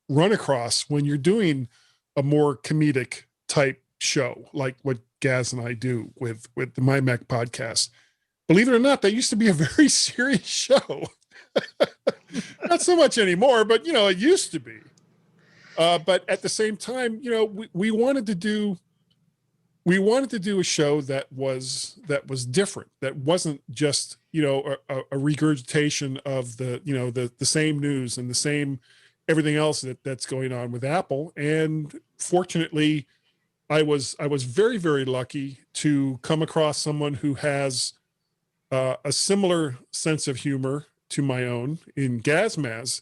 D: run across when you're doing a more comedic type show like what Gaz and I do with the My Mac podcast. Believe it or not, that used to be a very serious show. Not so much anymore, but it used to be. But at the same time, we wanted to do a show that was different, that wasn't just a regurgitation of the same news and the same everything else that's going on with Apple. And fortunately, I was very, very lucky to come across someone who has a similar sense of humor to my own in Gazmaz.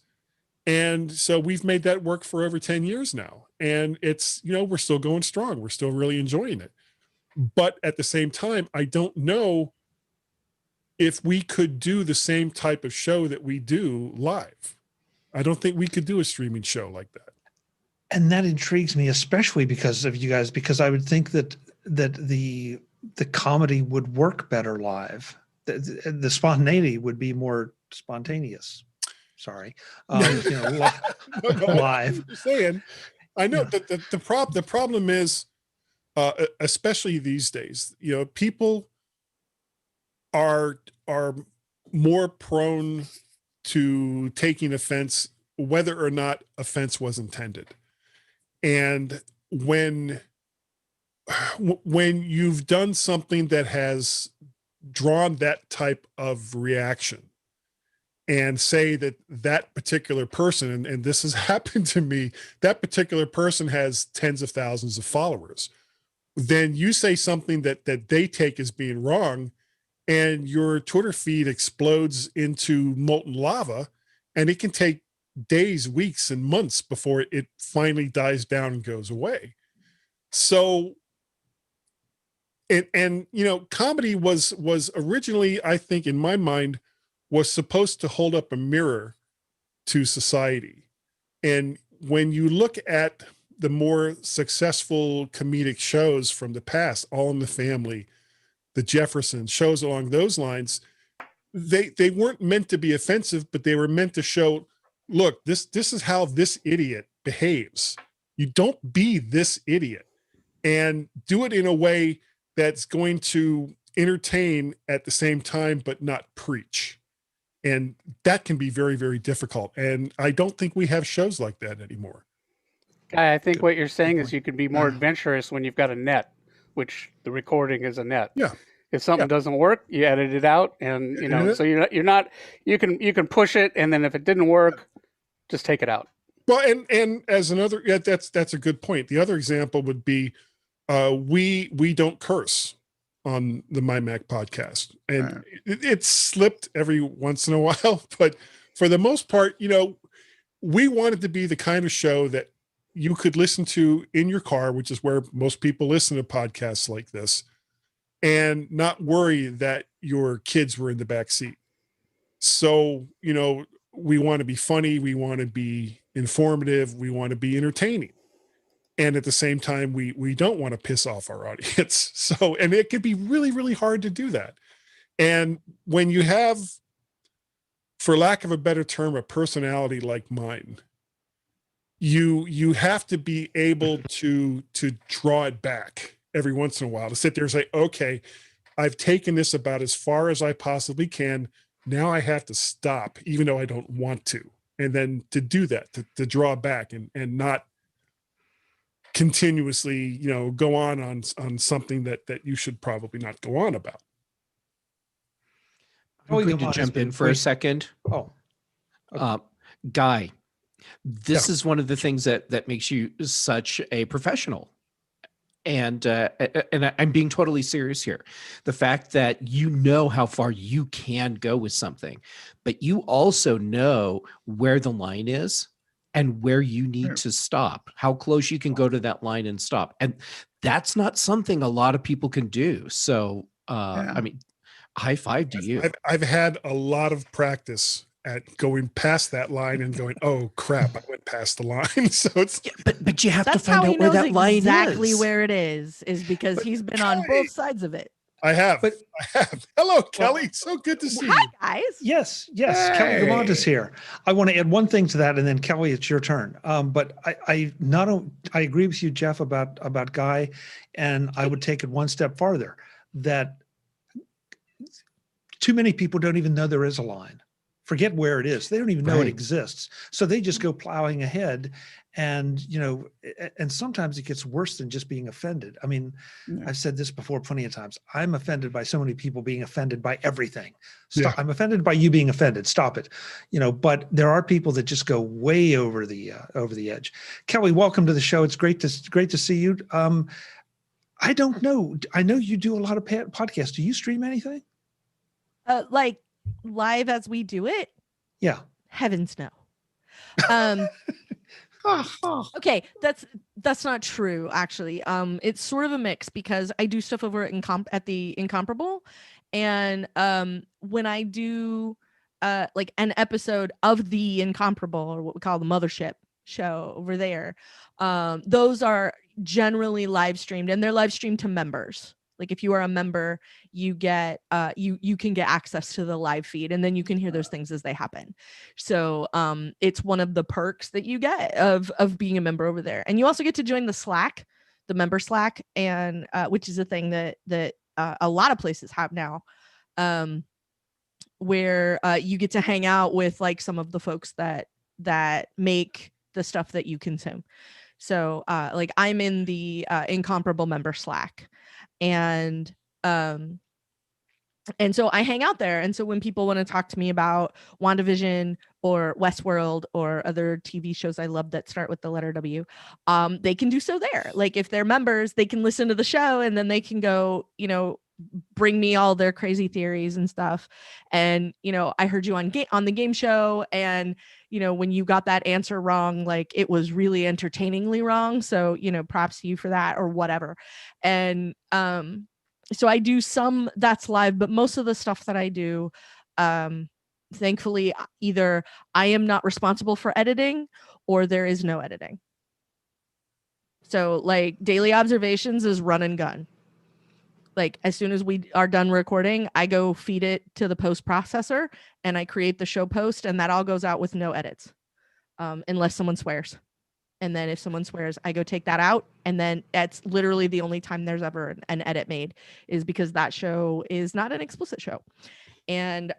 D: And so we've made that work for over 10 years now. And it's, we're still going strong. We're still really enjoying it. But at the same time, I don't know if we could do the same type of show that we do live. I don't think we could do a streaming show like that.
B: And that intrigues me, especially because of you guys, because I would think that the comedy would work better live. The spontaneity would be more spontaneous. Sorry, live.
D: You're saying, I know that the problem is, especially these days, people are more prone to taking offense, whether or not offense was intended. And when you've done something that has drawn that type of reaction, and say that particular person, and this has happened to me, that particular person has tens of thousands of followers, then you say something that they take as being wrong, and your Twitter feed explodes into molten lava, and it can take days, weeks, and months before it finally dies down and goes away. So, and comedy was originally, I think, in my mind, was supposed to hold up a mirror to society. And when you look at the more successful comedic shows from the past, All in the Family, the Jeffersons, shows along those lines, they weren't meant to be offensive, but they were meant to show, look, this is how this idiot behaves. You don't be this idiot, and do it in a way that's going to entertain at the same time, but not preach. And that can be very, very difficult. And I don't think we have shows like that anymore.
F: Guy, I think what you're saying is you can be more adventurous when you've got a net, which the recording is a net.
D: Yeah.
F: If something doesn't work, you edit it out, and so you're not you can push it, and then if it didn't work, just take it out.
D: Well, and as another, that's a good point. The other example would be, we don't curse on the My Mac podcast, and it's slipped every once in a while, but for the most part, we wanted to be the kind of show that you could listen to in your car, which is where most people listen to podcasts like this, and not worry that your kids were in the back seat. So, we want to be funny. We want to be informative. We want to be entertaining. And at the same time, we don't want to piss off our audience. So, and it can be really, really hard to do that. And when you have, for lack of a better term, a personality like mine, you have to be able to draw it back every once in a while, to sit there and say, okay, I've taken this about as far as I possibly can. Now I have to stop, even though I don't want to. And then to do that, to draw back and not continuously, go on something that you should probably not go on about.
E: I'm going to jump in for a second.
B: Oh, okay.
E: Guy, this is one of the things that makes you such a professional. And I'm being totally serious here. The fact that you know how far you can go with something, but you also know where the line is and where you need to stop, how close you can go to that line and stop. And that's not something a lot of people can do. So, I mean, high five to you.
D: I've had a lot of practice at going past that line and going, oh crap, I went past the line. So it's
E: but you have to find out where that line is.
G: Exactly where it is because he's been on both sides of it.
D: I have. Hello, Kelly. So good to see you.
G: Hi, guys.
B: Yes. Hey. Kelly Gamont is here. I want to add one thing to that, and then Kelly, it's your turn. But I agree with you, Jeff, about Guy, and I would take it one step farther. That too many people don't even know there is a line. Forget where it is. They don't even know it exists. So they just go plowing ahead. And, and sometimes it gets worse than just being offended. I mean, I've said this before plenty of times. I'm offended by so many people being offended by everything. I'm offended by you being offended. Stop it. But there are people that just go way over the edge. Kelly, welcome to the show. It's great to see you. I don't know. I know you do a lot of podcasts. Do you stream anything?
G: Like live as we do it?
B: Yeah.
G: Heavens no. Okay, that's not true actually. It's sort of a mix because I do stuff over at the Incomparable, and when I do like an episode of the Incomparable, or what we call the Mothership show over there, those are generally live streamed, and they're live streamed to members. Like if you are a member, you get you can get access to the live feed, and then you can hear those things as they happen. So it's one of the perks that you get of being a member over there. And you also get to join the Slack, the member Slack, and which is a thing that a lot of places have now, where you get to hang out with like some of the folks that make the stuff that you consume. So like I'm in the Incomparable member Slack. And so I hang out there. And so when people want to talk to me about WandaVision or Westworld or other TV shows I love that start with the letter W, they can do so there. Like if they're members, they can listen to the show, and then they can go, bring me all their crazy theories and stuff. And, I heard you on the game show, and, when you got that answer wrong, like it was really entertainingly wrong. So, props to you for that or whatever. And so I do some that's live, but most of the stuff that I do thankfully, either I am not responsible for editing or there is no editing. So like daily observations is run and gun. Like as soon as we are done recording, I go feed it to the post processor and I create the show post, and that all goes out with no edits, unless someone swears. And then if someone swears, I go take that out. And then that's literally the only time there's ever an edit made, is because that show is not an explicit show. And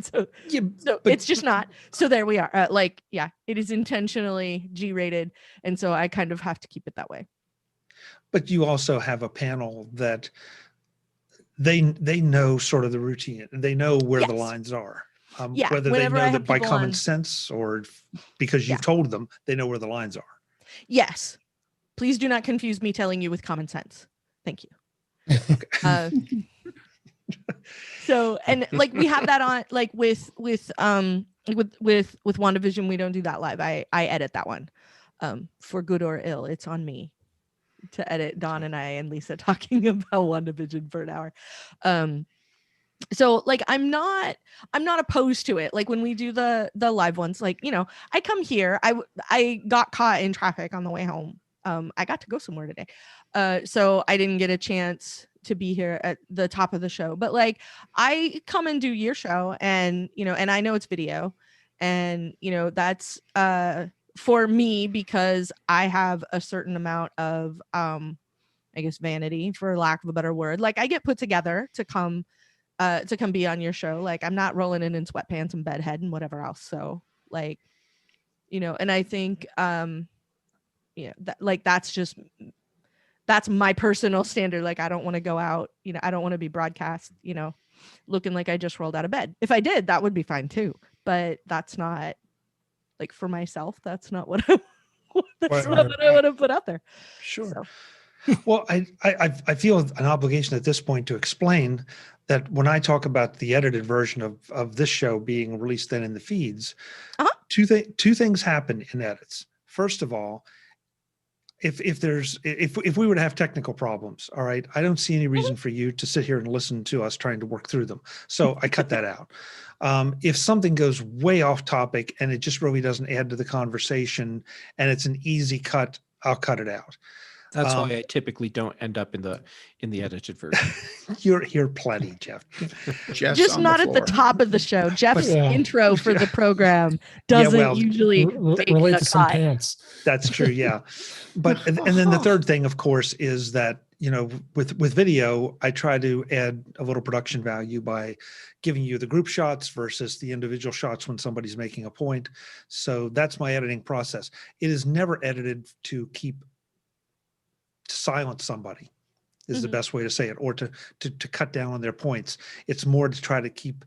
G: so it's just not. So there we are. It is intentionally G-rated. And so I kind of have to keep it that way.
B: But you also have a panel that they know sort of the routine. They know where the lines are. Whether they know that by common sense or because you've told them, they know where the lines are.
G: Yes. Please do not confuse me telling you with common sense. Thank you. So, and like we have that on, like with WandaVision, we don't do that live. I edit that one. For good or ill, it's on me to edit Dawn and I and Lisa talking about WandaVision for an hour. So like I'm not opposed to it. Like when we do the live ones, like, you know, I come here, I got caught in traffic on the way home. I got to go somewhere today. So I didn't get a chance to be here at the top of the show, but like I come and do your show, and, you know, and I know it's video, and, you know, that's for me because I have a certain amount of I guess vanity, for lack of a better word. Like I get put together to come be on your show. Like I'm not rolling in sweatpants and bedhead and whatever else. So like, you know, and I think, that's my personal standard. Like I don't want to go out, you know, I don't want to be broadcast, you know, looking like I just rolled out of bed. If I did, that would be fine too. But that's not, like, for myself, that's not what I want to put out there.
B: Sure.
G: So.
B: Well, I feel an obligation at this point to explain that when I talk about the edited version of this show being released then in the feeds, two things happen in edits. First of all, if we were to have technical problems, all right, I don't see any reason for you to sit here and listen to us trying to work through them. So I cut that out. If something goes way off topic and it just really doesn't add to the conversation and it's an easy cut, I'll cut it out.
E: That's why I typically don't end up in the edited version.
B: You're plenty, Jeff.
G: Just not at the top of the show. Jeff's intro for the program doesn't usually
A: relate to some pants.
B: That's true, yeah. But and then the third thing, of course, is that, you know, with video, I try to add a little production value by giving you the group shots versus the individual shots when somebody's making a point. So that's my editing process. It is never edited to silence somebody is the best way to say it, or to cut down on their points. It's more to try to keep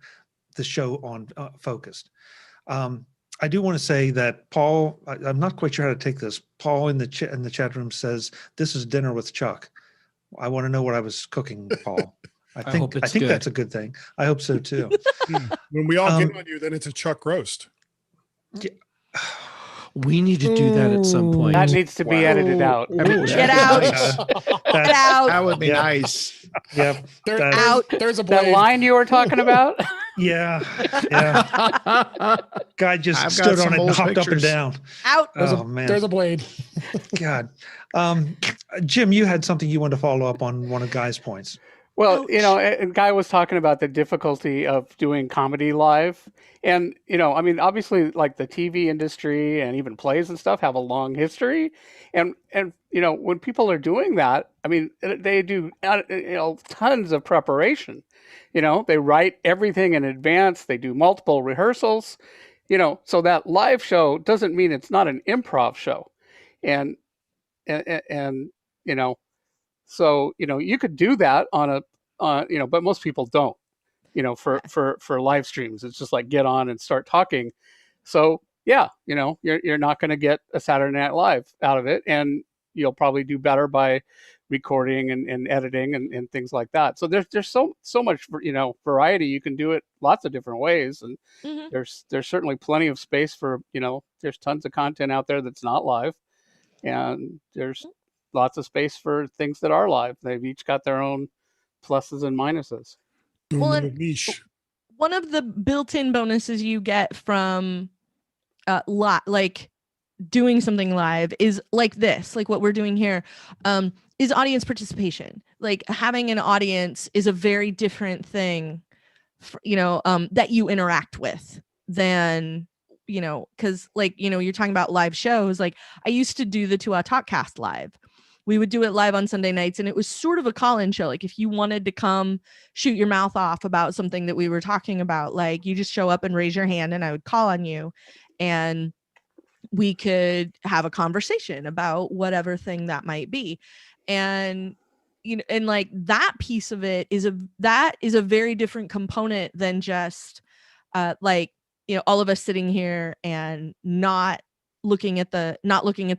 B: the show on focused. I do want to say that Paul, I'm not quite sure how to take this. Paul in the chat room says, "This is dinner with Chuck." I want to know what I was cooking, Paul. I think that's a good thing. I hope so too.
D: When we all get on you, then it's a Chuck roast.
B: Yeah.
E: We need to do that at some point.
F: That needs to be edited out.
G: Get out. Get out.
C: That would be nice.
B: Yep.
A: There's a blade.
F: That line you were talking about?
B: Yeah. Guy just stood on it and hopped up and down.
G: Out.
B: Man.
A: There's a blade.
B: God. Jim, you had something you wanted to follow up on one of Guy's points.
F: Well, you know, and Guy was talking about the difficulty of doing comedy live. And, you know, I mean, obviously, like the TV industry and even plays and stuff have a long history. And you know, when people are doing that, I mean, they do, you know, tons of preparation. You know, they write everything in advance. They do multiple rehearsals, you know, so that live show doesn't mean it's not an improv show. And you know, so, you know, you could do that you know, but most people don't, you know, for live streams. It's just like get on and start talking. So yeah, you know, you're not going to get a Saturday Night Live out of it, and you'll probably do better by recording and editing and things like that. So there's so much, you know, variety. You can do it lots of different ways, and there's certainly plenty of space for, you know, there's tons of content out there that's not live, and there's lots of space for things that are live. They've each got their own pluses and minuses.
G: Well,
D: niche.
G: one of the built-in bonuses you get from like doing something live is like this, like what we're doing here, is audience participation. Like having an audience is a very different thing, that you interact with than, because like, you're talking about live shows. Like I used to do the 2 Hour Talkcast live. We would do it live on Sunday nights, and it was sort of a call-in show. Like if you wanted to come shoot your mouth off about something that we were talking about, like you just show up and raise your hand and I would call on you and we could have a conversation about whatever thing that might be. And and like that piece of it is a very different component than just like, all of us sitting here and not looking at the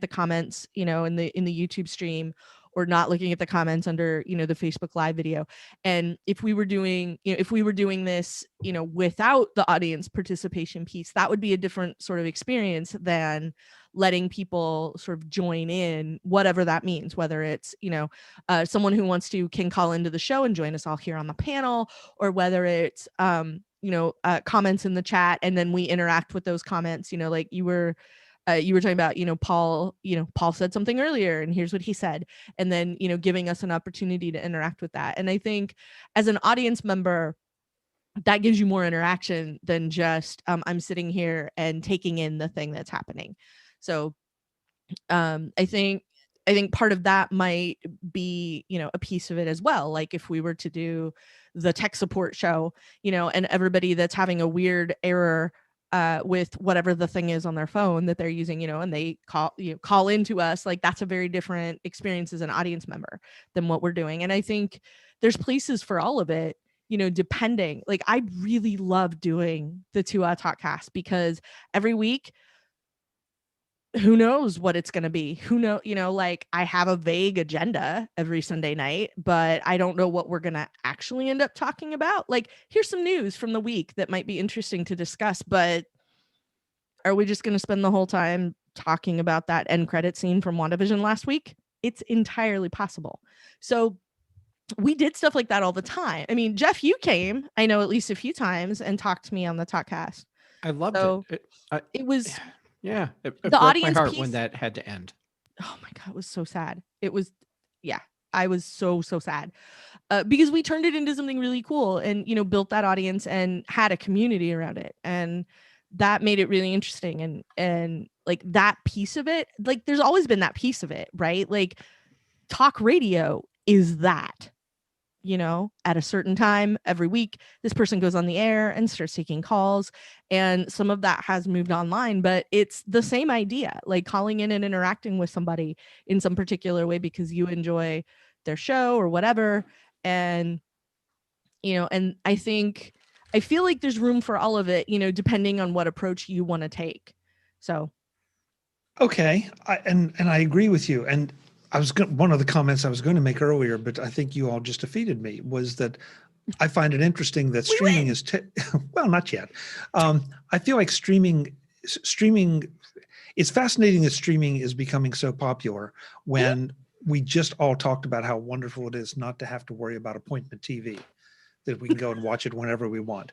G: comments, in the YouTube stream, or not looking at the comments under, the Facebook Live video. And if we were doing this, without the audience participation piece, that would be a different sort of experience than letting people sort of join in, whatever that means, whether it's, someone who wants to can call into the show and join us all here on the panel, or whether it's, comments in the chat and then we interact with those comments, like you were talking about, Paul said something earlier and here's what he said. And then, giving us an opportunity to interact with that. And I think as an audience member, that gives you more interaction than just I'm sitting here and taking in the thing that's happening. So I think part of that might be, a piece of it as well. Like if we were to do the tech support show, and everybody that's having a weird error with whatever the thing is on their phone that they're using, and they call into us, like that's a very different experience as an audience member than what we're doing. And I think there's places for all of it, depending. Like I really love doing the 2 Hour Talkcast because every week, who knows what it's going to be? Like I have a vague agenda every Sunday night, but I don't know what we're going to actually end up talking about. Like here's some news from the week that might be interesting to discuss, but are we just going to spend the whole time talking about that end credit scene from WandaVision last week? It's entirely possible. So we did stuff like that all the time. I mean, Jeff, you came, I know, at least a few times and talked to me on the Talkcast.
E: I loved it.
G: It was...
E: Yeah, it
G: the
E: broke
G: audience
E: my heart
G: piece,
E: when that had to end.
G: Oh my God, it was so sad. It was, yeah, I was so sad because we turned it into something really cool and, built that audience and had a community around it. And that made it really interesting. And like that piece of it, like there's always been that piece of it, right? Like talk radio is that. At a certain time every week, this person goes on the air and starts taking calls. And some of that has moved online, but it's the same idea, like calling in and interacting with somebody in some particular way because you enjoy their show or whatever. And, and I feel like there's room for all of it, depending on what approach you want to take. So.
B: Okay. And I agree with you. And one of the comments I was going to make earlier, but I think you all just defeated me, was that I find it interesting that streaming is, well, not yet. I feel like streaming, it's fascinating that streaming is becoming so popular when we just all talked about how wonderful it is not to have to worry about appointment TV, that we can go and watch it whenever we want.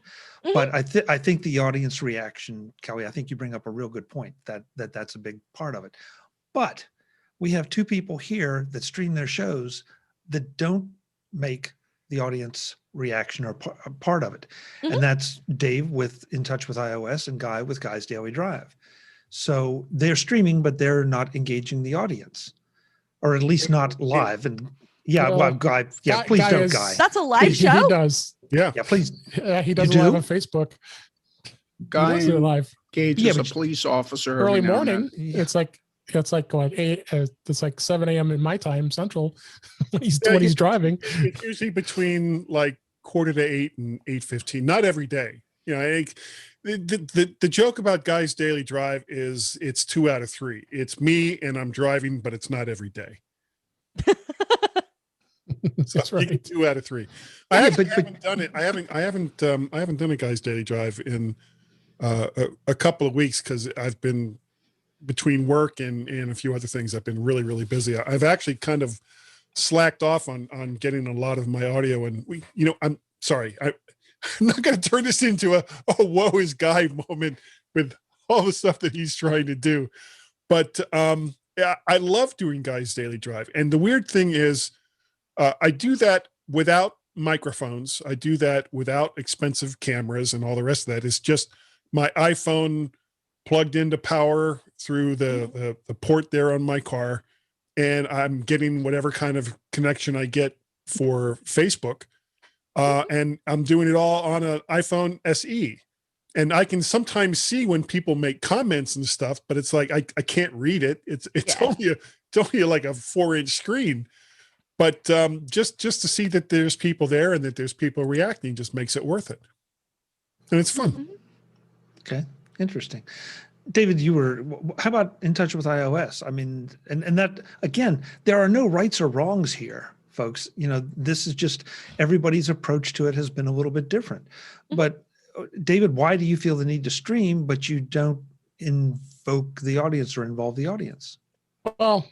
B: But I think the audience reaction, Kelly, I think you bring up a real good point that's a big part of it. But we have 2 people here that stream their shows that don't make the audience reaction or part of it. And that's Dave with In Touch with iOS and Guy with Guy's Daily Drive. So they're streaming, but they're not engaging the audience, or at least not live. And well, Guy, please don't, Guy.
G: That's a live show?
A: He does.
D: Yeah,
B: please.
A: He does live on Facebook.
C: Guy
A: he does it live.
C: Gage is a police officer.
A: Early morning. It's like what, 8, it's like 7 a.m. in my time central when he's driving.
D: It's usually between like 7:45 and 8:15. Not every day. The joke about Guy's Daily Drive is it's 2 out of 3. It's me and I'm driving, but it's not every day.
A: That's right.
D: 2 out of 3. I haven't done it. I haven't done a Guy's Daily Drive in a couple of weeks because I've been between work and a few other things. I've been really, really busy. I've actually kind of slacked off on getting a lot of my audio, and I'm sorry. I'm not going to turn this into a woe is guy moment with all the stuff that he's trying to do. But yeah, I love doing Guy's Daily Drive. And the weird thing is, I do that without microphones. I do that without expensive cameras and all the rest of that. It's just my iPhone plugged into power through the port there on my car. And I'm getting whatever kind of connection I get for Facebook. And I'm doing it all on an iPhone SE. And I can sometimes see when people make comments and stuff, but it's like I can't read it. It's only like a 4-inch screen. But just to see that there's people there and that there's people reacting just makes it worth it. And it's fun.
B: Okay, interesting. David, how about In Touch with iOS? I mean, and that, again, there are no rights or wrongs here, folks. You know, this is just everybody's approach to it has been a little bit different. But David, why do you feel the need to stream, but you don't invoke the audience or involve the audience?
A: Well,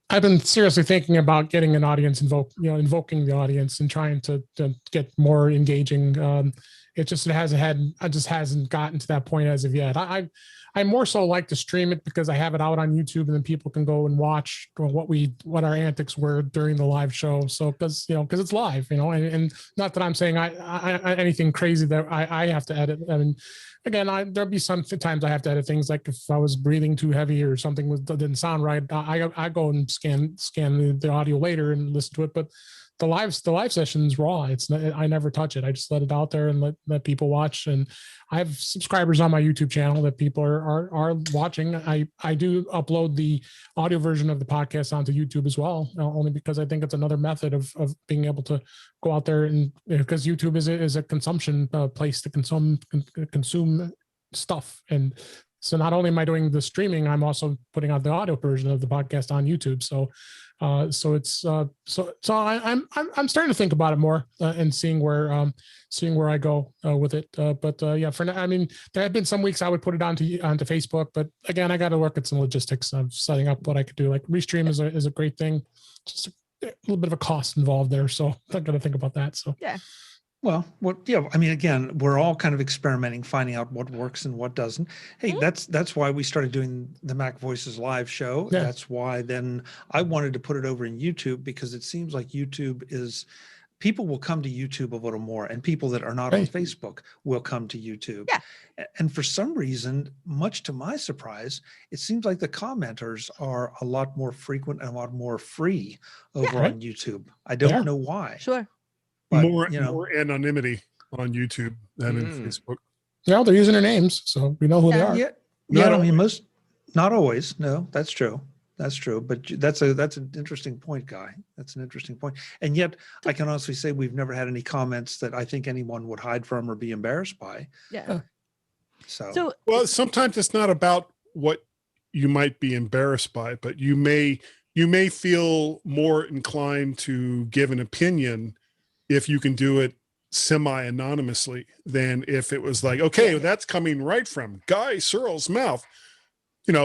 A: I've been seriously thinking about getting an audience invoking the audience and trying to get more engaging. It just hasn't gotten to that point as of yet. I more so like to stream it because I have it out on YouTube and then people can go and watch what our antics were during the live show. So because it's live, and not that I'm saying I anything crazy that I have to edit. I mean, again, there'll be some times I have to edit things, like if I was breathing too heavy or something didn't sound right. I go and scan the audio later and listen to it, but the live session's raw. I never touch it. I just let it out there and let people watch. And I have subscribers on my YouTube channel that people are watching. I do upload the audio version of the podcast onto YouTube as well, only because I think it's another method of being able to go out there, and because YouTube is a consumption place to consume stuff. And so not only am I doing the streaming, I'm also putting out the audio version of the podcast on YouTube. So I'm starting to think about it more and seeing where I go with it. But for now, I mean, there have been some weeks I would put it onto Facebook, but again, I got to work at some logistics of setting up what I could do. Like Restream is a great thing, just a little bit of a cost involved there, so I got to think about that. So
G: yeah.
B: Well, yeah. I mean, again, we're all kind of experimenting, finding out what works and what doesn't. Hey, that's why we started doing the MacVoices live show. Yeah. That's why then I wanted to put it over in YouTube, because it seems like people will come to YouTube a little more, and people that are not on Facebook will come to YouTube. Yeah. And for some reason, much to my surprise, it seems like the commenters are a lot more frequent and a lot more free over on YouTube. I don't know why.
G: Sure.
B: But,
D: more anonymity on YouTube than in Facebook.
A: Yeah, they're using their names, so we know who they are.
B: Yeah. I mean, not always. No, that's true. That's true. But that's an interesting point, Guy. That's an interesting point. And yet, I can honestly say we've never had any comments that I think anyone would hide from or be embarrassed by.
G: Yeah.
B: So
D: well, sometimes it's not about what you might be embarrassed by, but you may feel more inclined to give an opinion if you can do it semi-anonymously than if it was like, okay, that's coming right from Guy Searle's mouth,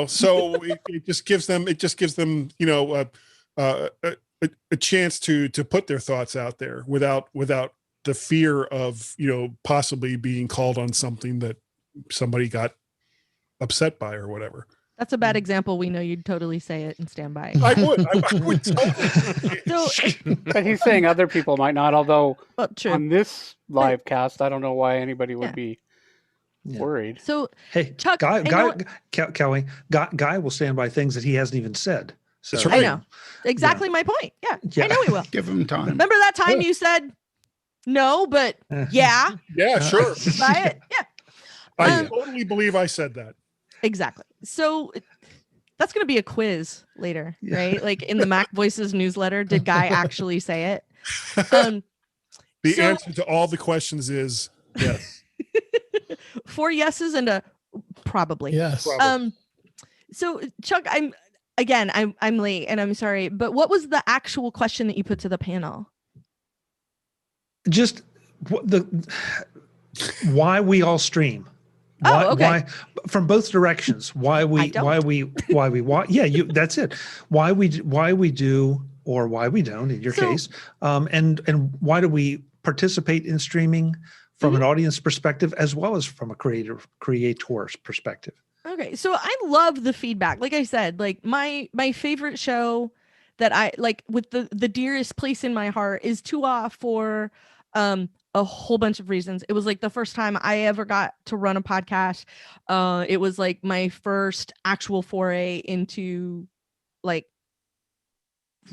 D: so it just gives them, a chance to put their thoughts out there without the fear of, possibly being called on something that somebody got upset by or whatever.
G: That's a bad example. We know you'd totally say it and stand by.
D: I would totally.
F: But he's saying other people might not, although
G: on
F: this live cast, I don't know why anybody would be worried.
G: So
B: hey,
G: Chuck,
B: Kelly, Guy will stand by things that he hasn't even said. So
D: that's right.
G: I know. Exactly my point. Yeah, I know he will.
C: Give him time.
G: Remember that time you said no, but yeah.
D: Yeah, sure.
G: Buy it. Yeah.
D: I totally believe I said that.
G: Exactly. So that's going to be a quiz later, right? Like in the MacVoices newsletter, did Guy actually say it?
D: The answer to all the questions is yes.
G: 4 yeses and a probably.
A: Yes.
D: Probably.
G: So Chuck, I'm late and I'm sorry, but what was the actual question that you put to the panel?
B: Just why we all stream. Why from both directions? Why we that's it. Why we do or why we don't in your case. And why do we participate in streaming from an audience perspective, as well as from a creator's perspective.
G: Okay. So I love the feedback. Like I said, like my favorite show that I like with the dearest place in my heart is Tua for a whole bunch of reasons. It was like the first time I ever got to run a podcast. It was like my first actual foray into like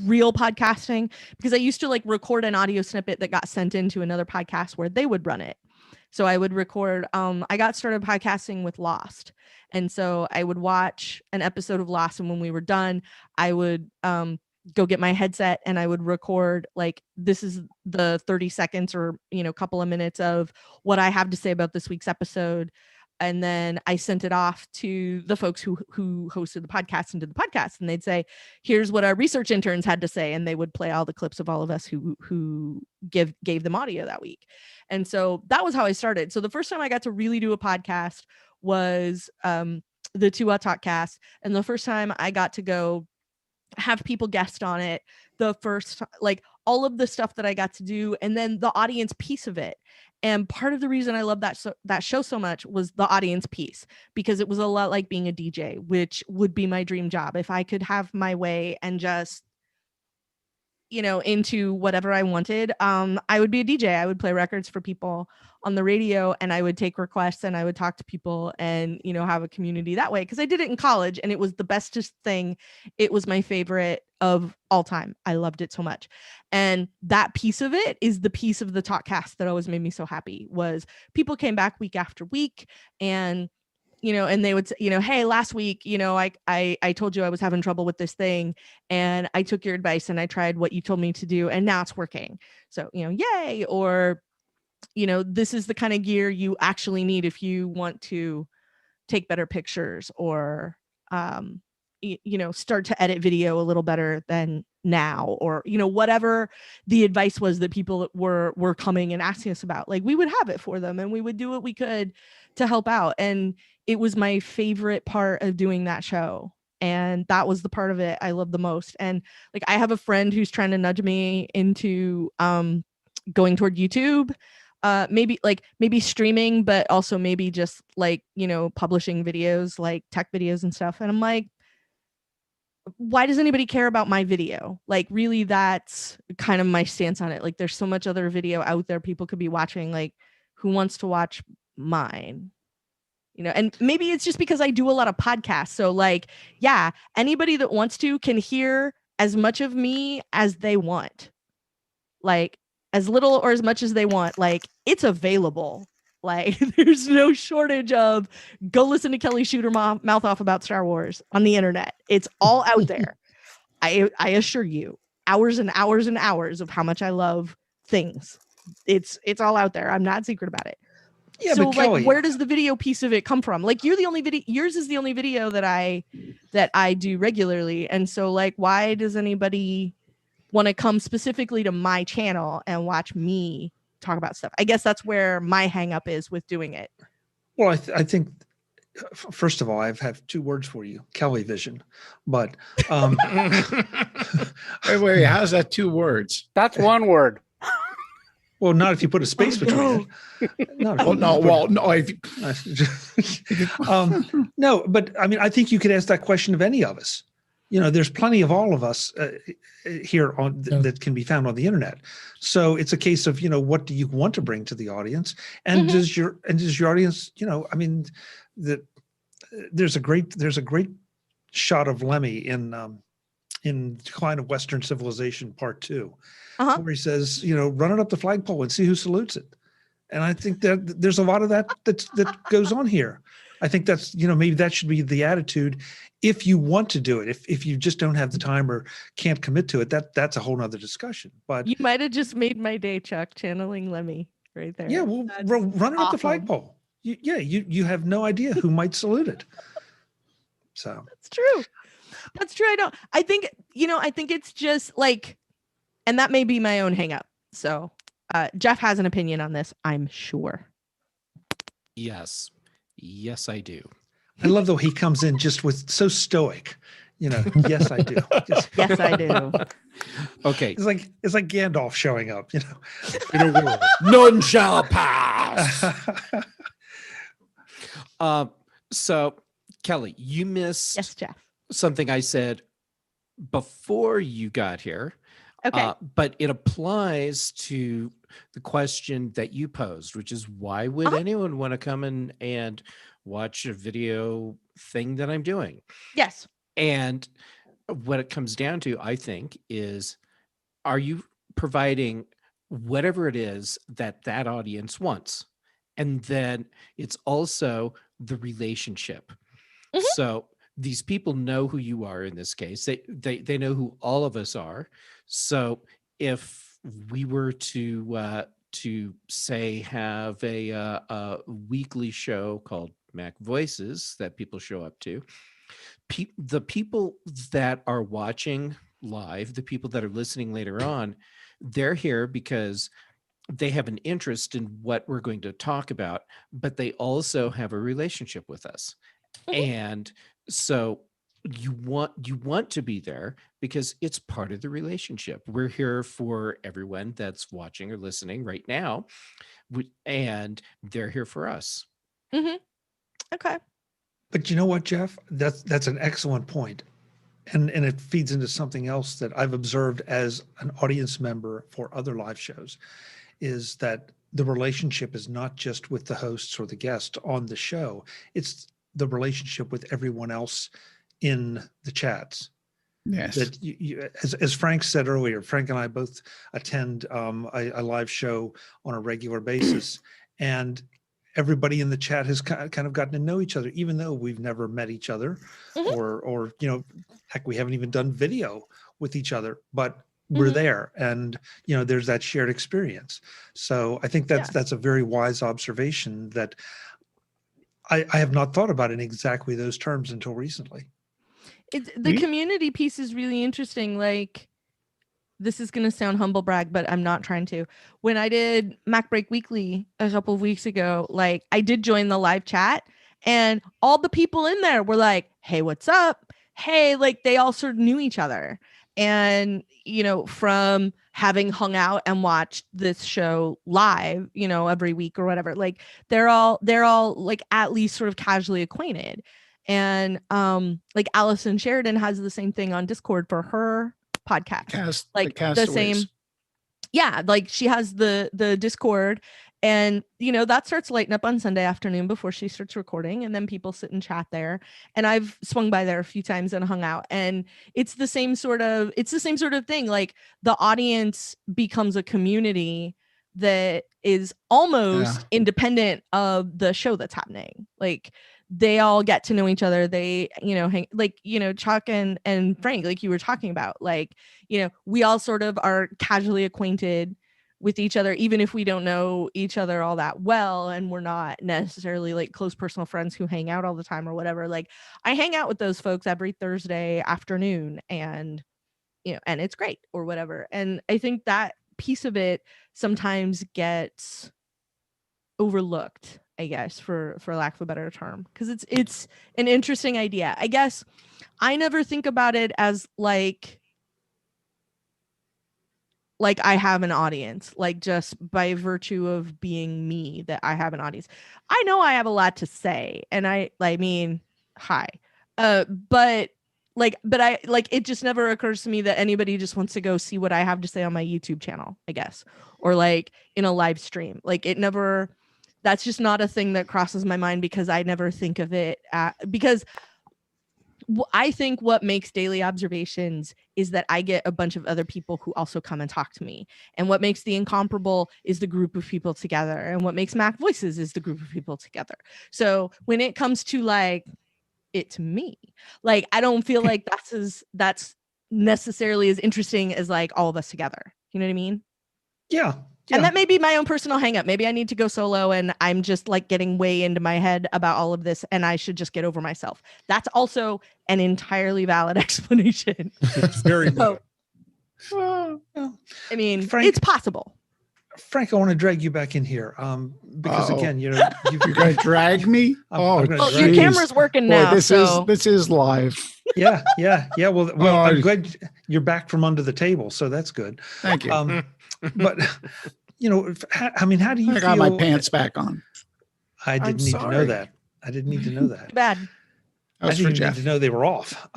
G: real podcasting, because I used to like record an audio snippet that got sent into another podcast where they would run it. So I would record, I got started podcasting with Lost. And so I would watch an episode of Lost, and when we were done, I would go get my headset and I would record like, this is the 30 seconds or, couple of minutes of what I have to say about this week's episode. And then I sent it off to the folks who hosted the podcast and did the podcast, and they'd say, here's what our research interns had to say. And they would play all the clips of all of us who gave them audio that week. And so that was how I started. So the first time I got to really do a podcast was the Tua Talkcast. And the first time I got to go have people guest on it, the first, like all of the stuff that I got to do, and then the audience piece of it. And part of the reason I love that show so much was the audience piece, because it was a lot like being a DJ, which would be my dream job. If I could have my way and just, into whatever I wanted, I would be a DJ. I would play records for people on the radio, and I would take requests, and I would talk to people and, have a community that way. Cause I did it in college, and it was the bestest thing. It was my favorite of all time. I loved it so much. And that piece of it is the piece of the Talkcast that always made me so happy, was people came back week after week, and and they would say, hey, last week, I told you I was having trouble with this thing, and I took your advice and I tried what you told me to do, and now it's working. So, yay. Or, this is the kind of gear you actually need if you want to take better pictures, or, start to edit video a little better than now, or, whatever the advice was that people were coming and asking us about. Like, we would have it for them, and we would do what we could to help out. And it was my favorite part of doing that show. And that was the part of it I love the most. And like, I have a friend who's trying to nudge me into going toward YouTube, maybe streaming, but also maybe just like, publishing videos, like tech videos and stuff. And I'm like, why does anybody care about my video? Like, really, that's kind of my stance on it. Like, there's so much other video out there people could be watching. Like, who wants to watch mine? And maybe it's just because I do a lot of podcasts. So like, yeah, anybody that wants to can hear as much of me as they want, like as little or as much as they want. Like, it's available. Like, there's no shortage of go listen to Kelly shoot her mouth off about Star Wars on the internet. It's all out there. I assure you, hours and hours and hours of how much I love things. It's all out there. I'm not secret about it. Yeah, so, but Kelly, like, where does the video piece of it come from? Like, yours is the only video that I do regularly. And so, like, why does anybody want to come specifically to my channel and watch me talk about stuff? I guess that's where my hang up is with doing it.
B: Well, I think, first of all, I have two words for you: Kelly vision. But
C: wait, how's that two words?
F: That's one word.
B: Well, not if you put a space between it. No, no, but I mean, I think you could ask that question of any of us. There's plenty of all of us here on that can be found on the internet. So it's a case of, what do you want to bring to the audience? And does your audience, I mean, there's a great shot of Lemmy in Decline of Western Civilization Part 2, where he says, run it up the flagpole and see who salutes it. And I think that there's a lot of that goes on here. I think that's, maybe that should be the attitude if you want to do it. If you just don't have the time or can't commit to it, that's a whole nother discussion. But
G: you might have just made my day, Chuck, channeling Lemmy right there.
B: Yeah, well, run it up the flagpole. You have no idea who might salute it. So
G: that's true. That's true. I think it's just like, and that may be my own hang up. So Jeff has an opinion on this, I'm sure.
E: Yes, I do.
B: I love though he comes in just with so stoic, Yes, I do.
G: Yes, I do.
E: Okay.
B: It's like Gandalf showing up,
D: In a world.
E: None shall pass. So Kelly, you missed
G: Yes, Jeff.
E: something I said before you got here.
G: Okay.
E: But it applies to the question that you posed, which is why would anyone want to come in and watch a video thing that I'm doing?
G: Yes.
E: And what it comes down to, I think, is are you providing whatever it is that that audience wants? And then it's also the relationship.
G: Mhm.
E: So these people know who you are in this case. They know who all of us are. So if we were to say have a weekly show called MacVoices that people show up to, the people that are watching live, the people that are listening later on, they're here because they have an interest in what we're going to talk about, but they also have a relationship with us. And so you want to be there because it's part of the relationship. We're here for everyone that's watching or listening right now, and they're here for us.
G: Mm-hmm. Okay.
B: But you know what, Jeff? That's an excellent point. And it feeds into something else that I've observed as an audience member for other live shows, is that the relationship is not just with the hosts or the guest on the show. It's the relationship with everyone else in the chats.
C: Yes.
B: That as Frank said earlier, Frank and I both attend a live show on a regular basis, and everybody in the chat has kind of gotten to know each other, even though we've never met each other, or heck, we haven't even done video with each other, but we're there, and there's that shared experience. So I think that's a very wise observation that I have not thought about in exactly those terms until recently.
G: The community piece is really interesting. Like, this is going to sound humble brag, but I'm not trying to. When I did Mac Break Weekly a couple of weeks ago, like, I did join the live chat, and all the people in there were like, hey, what's up? Hey, like, they all sort of knew each other. And, from having hung out and watched this show live, every week or whatever, like, they're all like at least sort of casually acquainted. And like Allison Sheridan has the same thing on Discord for her podcast. The same. Yeah, like she has the Discord, and that starts lighting up on Sunday afternoon before she starts recording, and then people sit and chat there. And I've swung by there a few times and hung out, and it's the same sort of thing. Like, the audience becomes a community that is almost independent of the show that's happening. Like, they all get to know each other. They, hang, like, Chuck and Frank, like you were talking about, like, we all sort of are casually acquainted with each other, even if we don't know each other all that well. And we're not necessarily like close personal friends who hang out all the time or whatever. Like, I hang out with those folks every Thursday afternoon, and, and it's great or whatever. And I think that piece of it sometimes gets overlooked, I guess, for lack of a better term, because it's an interesting idea. I guess I never think about it as like I have an audience, like, just by virtue of being me, that I have an audience. I know I have a lot to say, and I mean, hi, but I like, it just never occurs to me that anybody just wants to go see what I have to say on my YouTube channel, I guess, or like in a live stream. Like, that's just not a thing that crosses my mind, because I never think of it because I think what makes Daily Observations is that I get a bunch of other people who also come and talk to me. And what makes The Incomparable is the group of people together. And what makes MacVoices is the group of people together. So when it comes to like, it's me, like, I don't feel like that's necessarily as interesting as like all of us together. You know what I mean?
B: Yeah.
G: And that may be my own personal hang up. Maybe I need to go solo, and I'm just like getting way into my head about all of this, and I should just get over myself. That's also an entirely valid explanation.
D: Very
G: so,
B: I
G: I mean,
B: Frank,
G: it's possible.
B: Frank, I want to drag you back in here because
C: Uh-oh.
B: again,
C: You're going to drag me?
B: I'm gonna
G: Oh,
B: drag
G: your
B: you.
G: camera's working
C: Boy,
G: now.
C: this is live.
B: Yeah. Well,
C: Oh,
B: I'm glad you're back from under the table, so that's good.
C: Thank you.
B: But I mean, how do you
C: I
B: feel?
C: got my pants back on.
B: I didn't need to know
C: sorry.
B: that. I didn't need to know that.
G: Bad.
C: That
B: I
C: was for
B: didn't even need
C: Jeff.
B: to know they were off.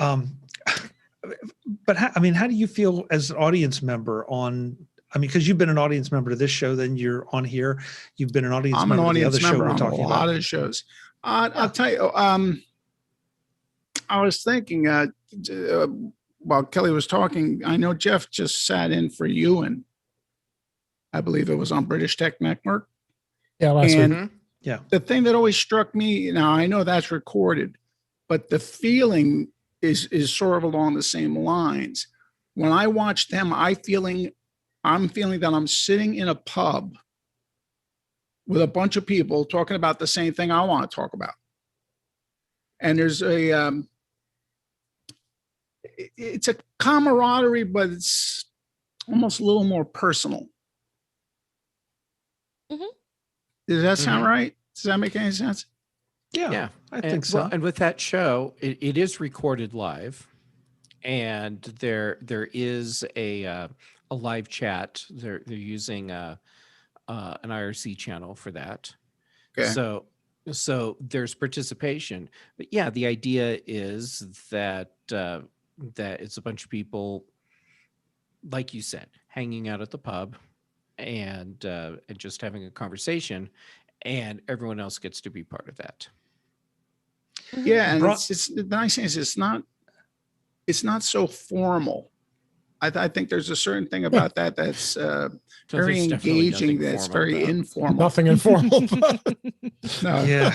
B: But how do you feel as an audience member on? I mean, because you've been an audience member to this show, then you're on here. You've been an audience
C: I'm an
B: member to the
C: audience
B: other show
C: member
B: we're
C: on a
B: talking
C: lot
B: about.
C: of shows. I'll tell you. I was thinking. While Kelly was talking, I know Jeff just sat in for Ewan. I believe it was on British Tech Network.
A: Yeah, last week.
C: And the thing that always struck me. Now I know that's recorded, but the feeling is sort of along the same lines. When I watch them, I'm feeling that I'm sitting in a pub with a bunch of people talking about the same thing I want to talk about. And there's it's a camaraderie, but it's almost a little more personal.
G: Mhm.
C: Does that sound right? Does that make any sense?
B: Yeah, I think so.
E: Well, and with that show, it is recorded live, and there is a live chat. They're using an IRC channel for that.
C: Okay.
E: So there's participation, but yeah, the idea is that that it's a bunch of people, like you said, hanging out at the pub and just having a conversation, and everyone else gets to be part of that.
C: Yeah, and it's the nice thing is it's not so formal. I think there's a certain thing about that that's very
E: there's definitely
C: engaging.
E: nothing
C: That's
E: formal
C: very
E: about it.
C: informal.
A: Nothing informal.
C: No.
B: Yeah.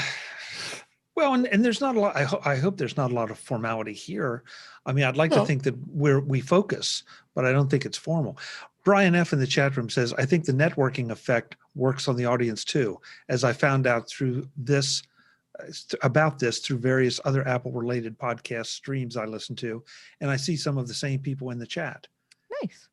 B: Well, and there's not a lot. I hope there's not a lot of formality here. I mean, I'd like to think that we focus, but I don't think it's formal. Brian F. in the chat room says, I think the networking effect works on the audience too, as I found out through this about this through various other Apple related podcast streams I listen to, and I see some of the same people in the chat.
G: Nice.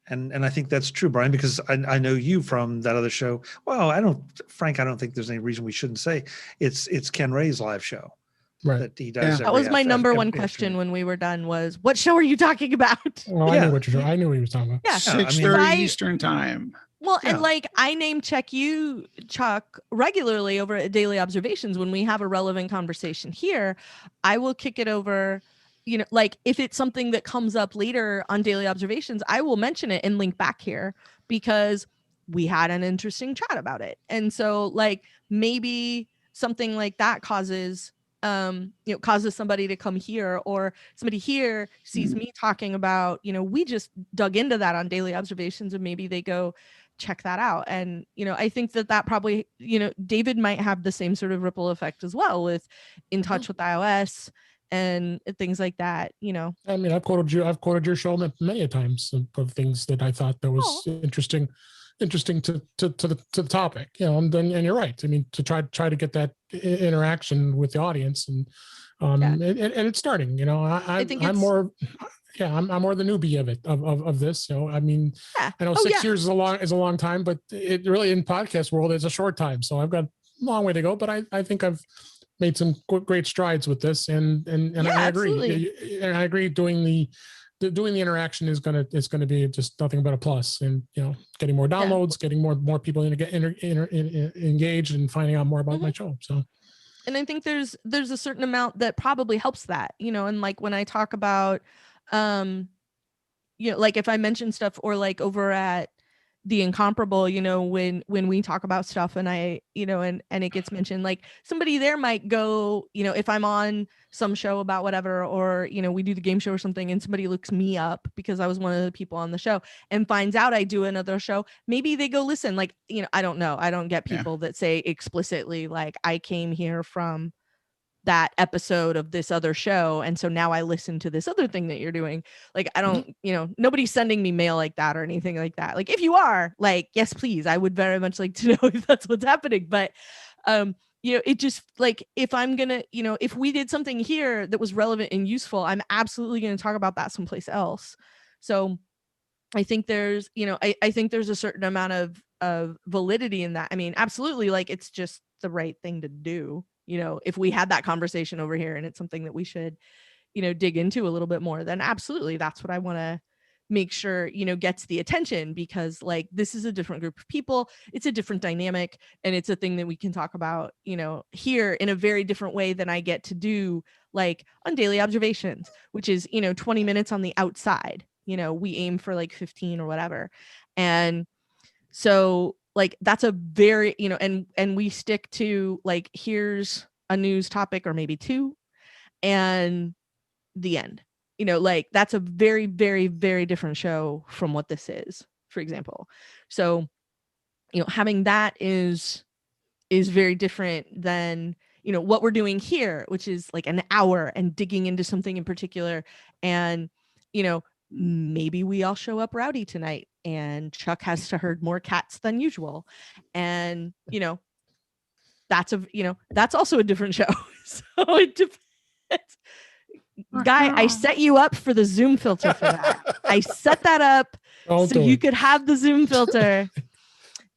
B: And I think that's true, Brian, because I know you from that other show. Well, Frank, I don't think there's any reason we shouldn't say it's Ken Ray's live show.
A: Right.
B: That he does.
G: That was my number one question when we were done was, what show are you talking about?
A: Well, I knew what he was talking about.
G: Yeah.
C: 6:30 Eastern time.
G: Well, and like I name check you, Chuck, regularly over at Daily Observations. When we have a relevant conversation here, I will kick it over. Like if it's something that comes up later on Daily Observations, I will mention it and link back here because we had an interesting chat about it. And so like maybe something like that causes somebody to come here, or somebody here sees me talking about, we just dug into that on Daily Observations, and maybe they go check that out. And I think that probably, David might have the same sort of ripple effect as well with In Touch with iOS and things like that.
A: I mean, I've quoted your show many a times of things that I thought that was interesting to the topic, and you're right. I mean, to try to get that interaction with the audience, and it's starting. I'm more the newbie of this. I mean, I know 6 years is a long time, but it really in podcast world is a short time. So I've got a long way to go, but I think I've made some great strides with this, and I agree. Absolutely. And I agree. Doing the interaction is gonna be just nothing but a plus, and getting more downloads, getting more people to get engaged and finding out more about my show. So,
G: and I think there's a certain amount that probably helps that, and like when I talk about, like if I mention stuff, or like over at The Incomparable, when we talk about stuff and I, and it gets mentioned, like somebody there might go, if I'm on some show about whatever, or, we do the game show or something, and somebody looks me up because I was one of the people on the show and finds out I do another show, maybe they go listen. Like, I don't know. I don't get people that say explicitly, like, I came here from that episode of this other show, and so now I listen to this other thing that you're doing. Like, I don't, nobody's sending me mail like that or anything like that. Like, if you are, like, yes, please, I would very much like to know if that's what's happening. But it just, like, if I'm gonna, if we did something here that was relevant and useful, I'm absolutely going to talk about that someplace else. So I think there's, I think there's a certain amount of of validity in that. I mean, absolutely, like it's just the right thing to do. If we had that conversation over here and it's something that we should, dig into a little bit more, then absolutely, that's what I want to make sure, gets the attention, because like this is a different group of people. It's a different dynamic, and it's a thing that we can talk about, here in a very different way than I get to do like on daily observations, which is, 20 minutes on the outside. We aim for like 15 or whatever. And so like that's a very, and we stick to like, here's a news topic or maybe two, and the end. Like that's a very, very, very different show from what this is, for example. So, having that is very different than, what we're doing here, which is like an hour and digging into something in particular. And, maybe we all show up rowdy tonight and Chuck has to herd more cats than usual. And, that's also a different show. So it depends. Guy, I set you up for the Zoom filter for that. I set that up so you could have the Zoom filter.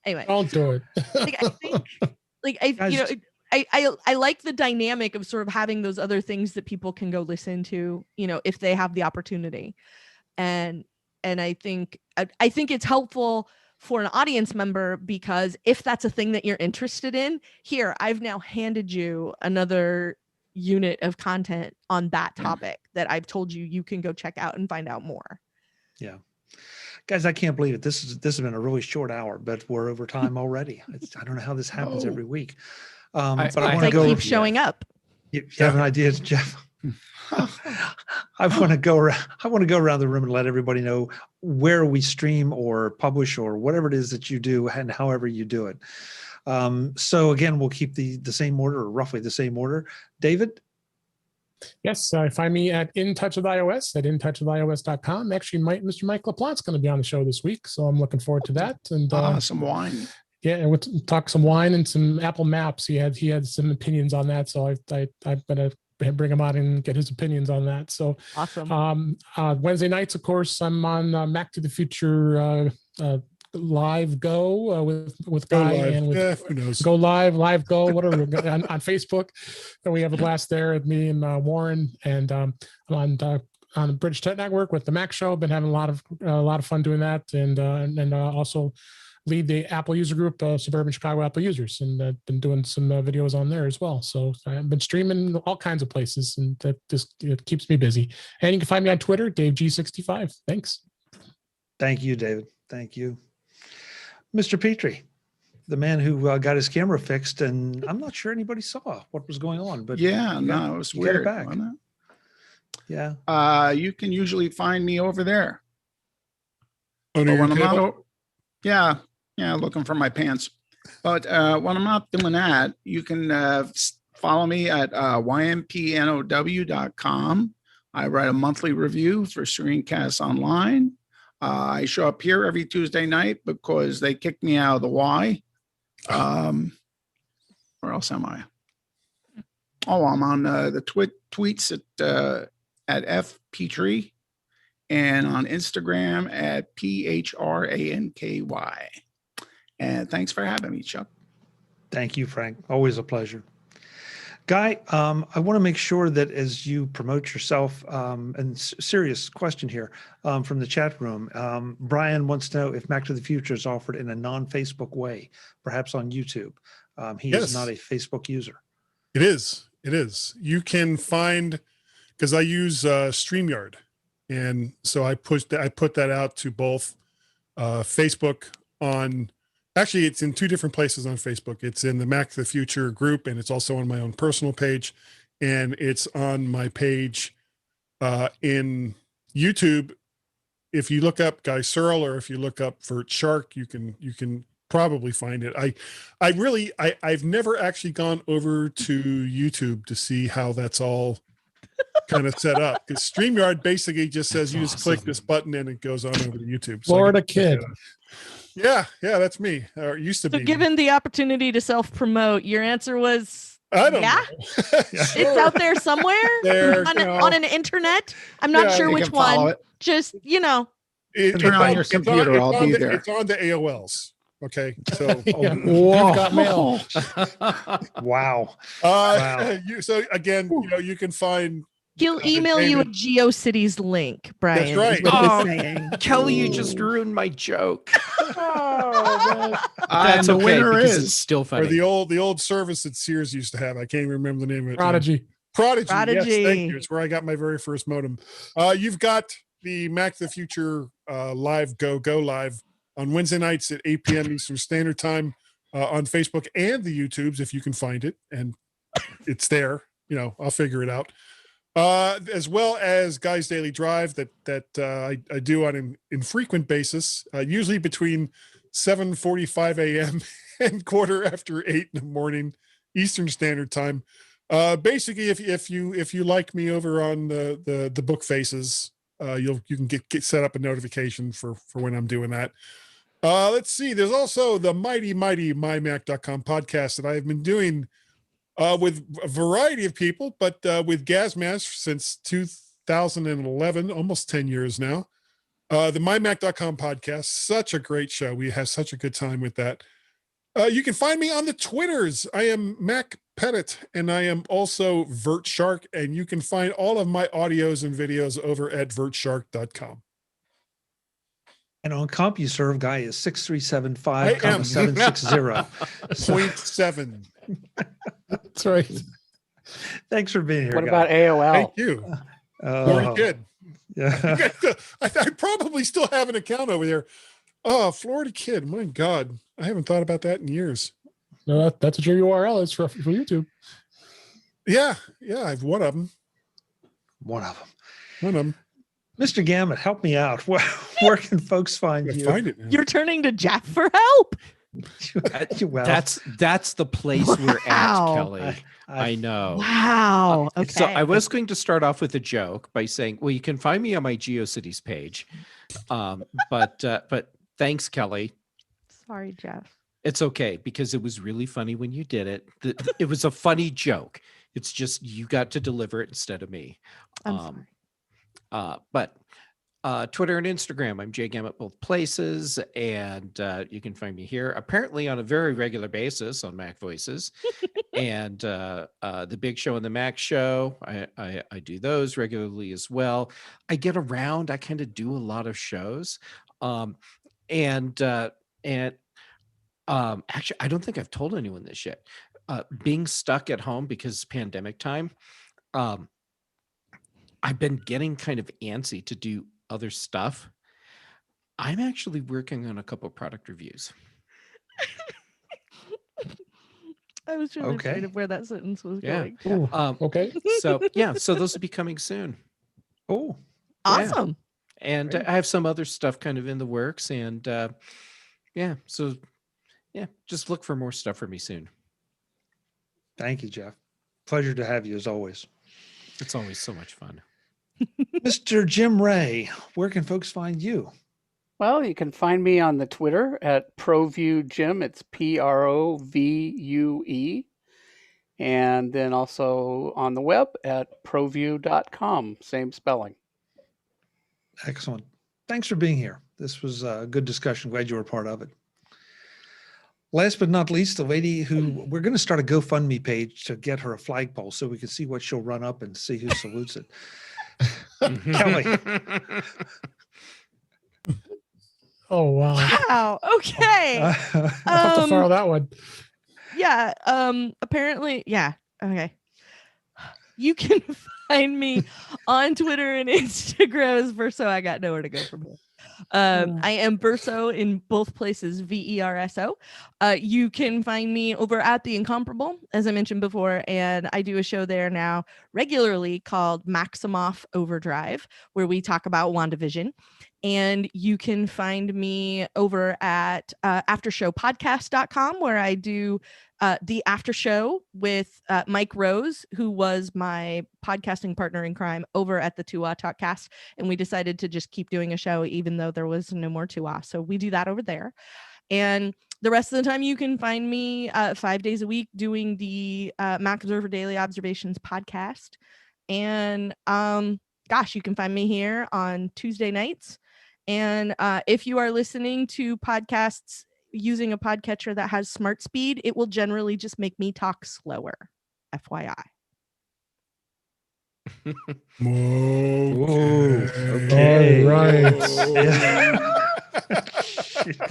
G: Anyway,
A: don't do it.
G: Like, I think, like I like the dynamic of sort of having those other things that people can go listen to, if they have the opportunity, and I think it's helpful for an audience member, because if that's a thing that you're interested in, here I've now handed you another unit of content on that topic that I've told you can go check out and find out more.
B: Yeah. Guys, I can't believe it. This has been a really short hour, but we're over time already. I don't know how this happens every week. But I want to go.
G: Keep showing up.
B: You have an idea, Jeff? I want to go around the room and let everybody know where we stream or publish or whatever it is that you do and however you do it. So again, we'll keep the same order, or roughly the same order. David?
A: Yes, find me at In Touch with iOS at intouchwithios.com. Actually, Mr. Mike LaPlante's going to be on the show this week, so I'm looking forward to that. And
C: some wine.
A: Yeah, and we'll talk some wine and some Apple Maps. He had some opinions on that, so I've been to bring him out and get his opinions on that. So
G: awesome.
A: Wednesday nights, of course, I'm on Mac to the Future live go with Guy and with
D: who knows?
A: Go live go whatever on Facebook, and we have a blast there with me and Warren, and I'm on the British Tech Network with the Mac Show. Been having a lot of fun doing that, and also lead the Apple user group, Suburban Chicago Apple Users, and been doing some videos on there as well. So I've been streaming all kinds of places, and that just it keeps me busy. And you can find me on Twitter, DaveG65. Thanks.
B: Thank you, David. Thank you. Mr. Petrie, the man who got his camera fixed, and I'm not sure anybody saw what was going on, but
C: it was weird.
B: Back.
C: Wasn't it?
B: Yeah.
C: You can usually find me over there.
D: Under your table?
C: Looking for my pants. But when I'm not doing that, you can follow me at ympnow.com. I write a monthly review for Screencast Online. I show up here every Tuesday night because they kicked me out of the Y. Where else am I? Oh, I'm on the tweets at FPetrie, and on Instagram at PHRANKY. And thanks for having me, Chuck.
B: Thank you, Frank. Always a pleasure. Guy, I want to make sure that as you promote yourself, and serious question here from the chat room, Brian wants to know if Mac to the Future is offered in a non-Facebook way, perhaps on YouTube. He is not a Facebook user.
D: It is. You can find, because I use StreamYard, and so I put that out to both Facebook on. Actually, it's in two different places on Facebook. It's in the Mac to the Future group, and it's also on my own personal page, and it's on my page in YouTube. If you look up Guy Searle, or if you look up for Shark, you can probably find it. I've never actually gone over to YouTube to see how that's all kind of set up, because StreamYard basically just says you just click this button and it goes on over to YouTube.
A: Florida kid.
D: Yeah, that's me. Or it used to be.
G: So given the opportunity to self-promote, your answer was
D: I don't know.
G: It's out there somewhere on an internet. I'm not sure which one. Just,
C: turn on your computer. I'll be there.
D: It's on the AOLs. Okay, so
A: Yeah.
G: Whoa.
A: You've got mail.
B: Wow.
D: So again, you can find
G: He'll email you a
D: David.
G: GeoCities link, Brian. is
D: right.
G: what
E: Oh,
G: he's saying.
E: Kelly, you just ruined my joke.
A: Oh, man.
E: That's
C: and the
E: okay
C: winner
E: because it's
C: is
E: still
D: Or
E: funny.
D: the old service that Sears used to have. I can't even remember the name of it.
A: Prodigy.
D: Prodigy. Yes, thank
G: Prodigy.
D: you. It's where I got my very first modem. You've got the Mac the Future live go live on Wednesday nights at 8 p.m. Eastern Standard Time on Facebook and the YouTubes if you can find it, and it's there. I'll figure it out. As well as Guys Daily Drive that I do on an infrequent basis, usually between 7:45 a.m. and 8:15 in the morning Eastern Standard Time. Basically, if you like me over on the book faces, you can get set up a notification for when I'm doing that. Let's see. There's also the mighty mymac.com podcast that I have been doing with a variety of people, but with Gazmask since 2011, almost 10 years now. The mymac.com podcast, such a great show. We have such a good time with that. You can find me on the Twitters. I am Mac Pettit, and I am also VertShark, and you can find all of my audios and videos over at vertshark.com.
B: And on CompuServe, guy is 6375,
D: I am.
B: 760.
D: 0.7.
A: That's right.
B: Thanks for being here.
F: What
B: guy.
F: about AOL?
D: Thank you. Florida
B: Oh,
D: Kid.
B: yeah.
D: I probably still have an account over there. Oh, Florida Kid. My God. I haven't thought about that in years.
A: No, that's what your URL is for YouTube.
D: Yeah. I have one of them.
B: One of them.
D: One of them.
B: Mr. Gammett, help me out. Where can folks find you?
D: Find it now.
G: You're turning to Jeff for help.
B: Well,
E: That's the place we're at,
G: Wow.
E: Kelly. I know.
G: Wow. Okay.
E: So I was going to start off with a joke by saying, well, you can find me on my GeoCities page. But thanks, Kelly.
G: Sorry, Jeff.
E: It's okay because it was really funny when you did it. It was a funny joke. It's just you got to deliver it instead of me.
G: I'm sorry.
E: But Twitter and Instagram, I'm Jay Gammett both places, and you can find me here apparently on a very regular basis on MacVoices, and the Big Show and the Mac Show. I do those regularly as well. I get around. I kind of do a lot of shows, and actually, I don't think I've told anyone this yet. Being stuck at home because pandemic time, I've been getting kind of antsy to do other stuff. I'm actually working on a couple product reviews.
G: I was really
B: Okay.
G: afraid of where that sentence was
E: Yeah.
G: going.
A: Ooh, okay.
E: So those will be coming soon.
B: Oh,
G: Awesome.
E: And
B: Great.
E: I have some other stuff kind of in the works, and just look for more stuff from me soon.
B: thank you, Jeff. Pleasure to have you as always.
E: It's always so much fun.
B: Mr. Jim Ray, where can folks find you?
F: Well, you can find me on the Twitter at ProViewJim. It's PROVUE. And then also on the web at proview.com. Same spelling.
B: Excellent. Thanks for being here. This was a good discussion. Glad you were a part of it. Last but not least, the lady who we're going to start a GoFundMe page to get her a flagpole so we can see what she'll run up and see who salutes it. Kelly.
A: Oh, wow.
G: Wow. Okay.
A: I'll have to file that one.
G: Yeah. Apparently, yeah. Okay. You can find me on Twitter and Instagram as Verso. I got nowhere to go from here. I am Verso in both places, VERSO. You can find me over at The Incomparable, as I mentioned before, and I do a show there now regularly called Maximoff Overdrive, where we talk about WandaVision. And you can find me over at aftershowpodcast.com, where I do the after show with Mike Rose, who was my podcasting partner in crime over at the Tua Talkcast. And we decided to just keep doing a show, even though there was no more Tua. So we do that over there. And the rest of the time, you can find me 5 days a week doing the Mac Observer Daily Observations podcast. And you can find me here on Tuesday nights. And if you are listening to podcasts using a podcatcher that has smart speed, it will generally just make me talk slower. FYI.
B: Okay.
A: All right.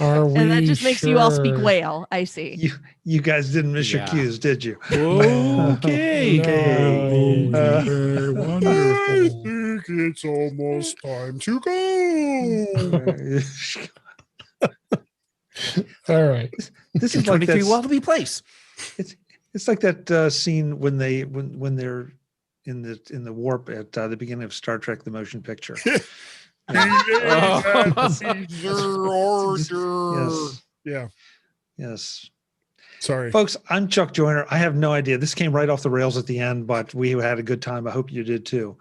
A: Are we
G: And that just makes you all speak
A: sure?
G: whale. I see.
B: You guys didn't miss your
E: Yeah.
B: cues, did you?
E: Okay.
A: No. Very
D: I
A: wonderful.
D: think it's almost time to go.
A: All right.
B: This is like
E: 23
B: that.
E: Wallaby Place.
B: It's like that scene when they're in the warp at the beginning of Star Trek: The Motion Picture. Yes.
D: Yeah.
B: Yes.
D: Sorry.
B: Folks, I'm Chuck Joyner. I have no idea. This came right off the rails at the end, but we had a good time. I hope you did too.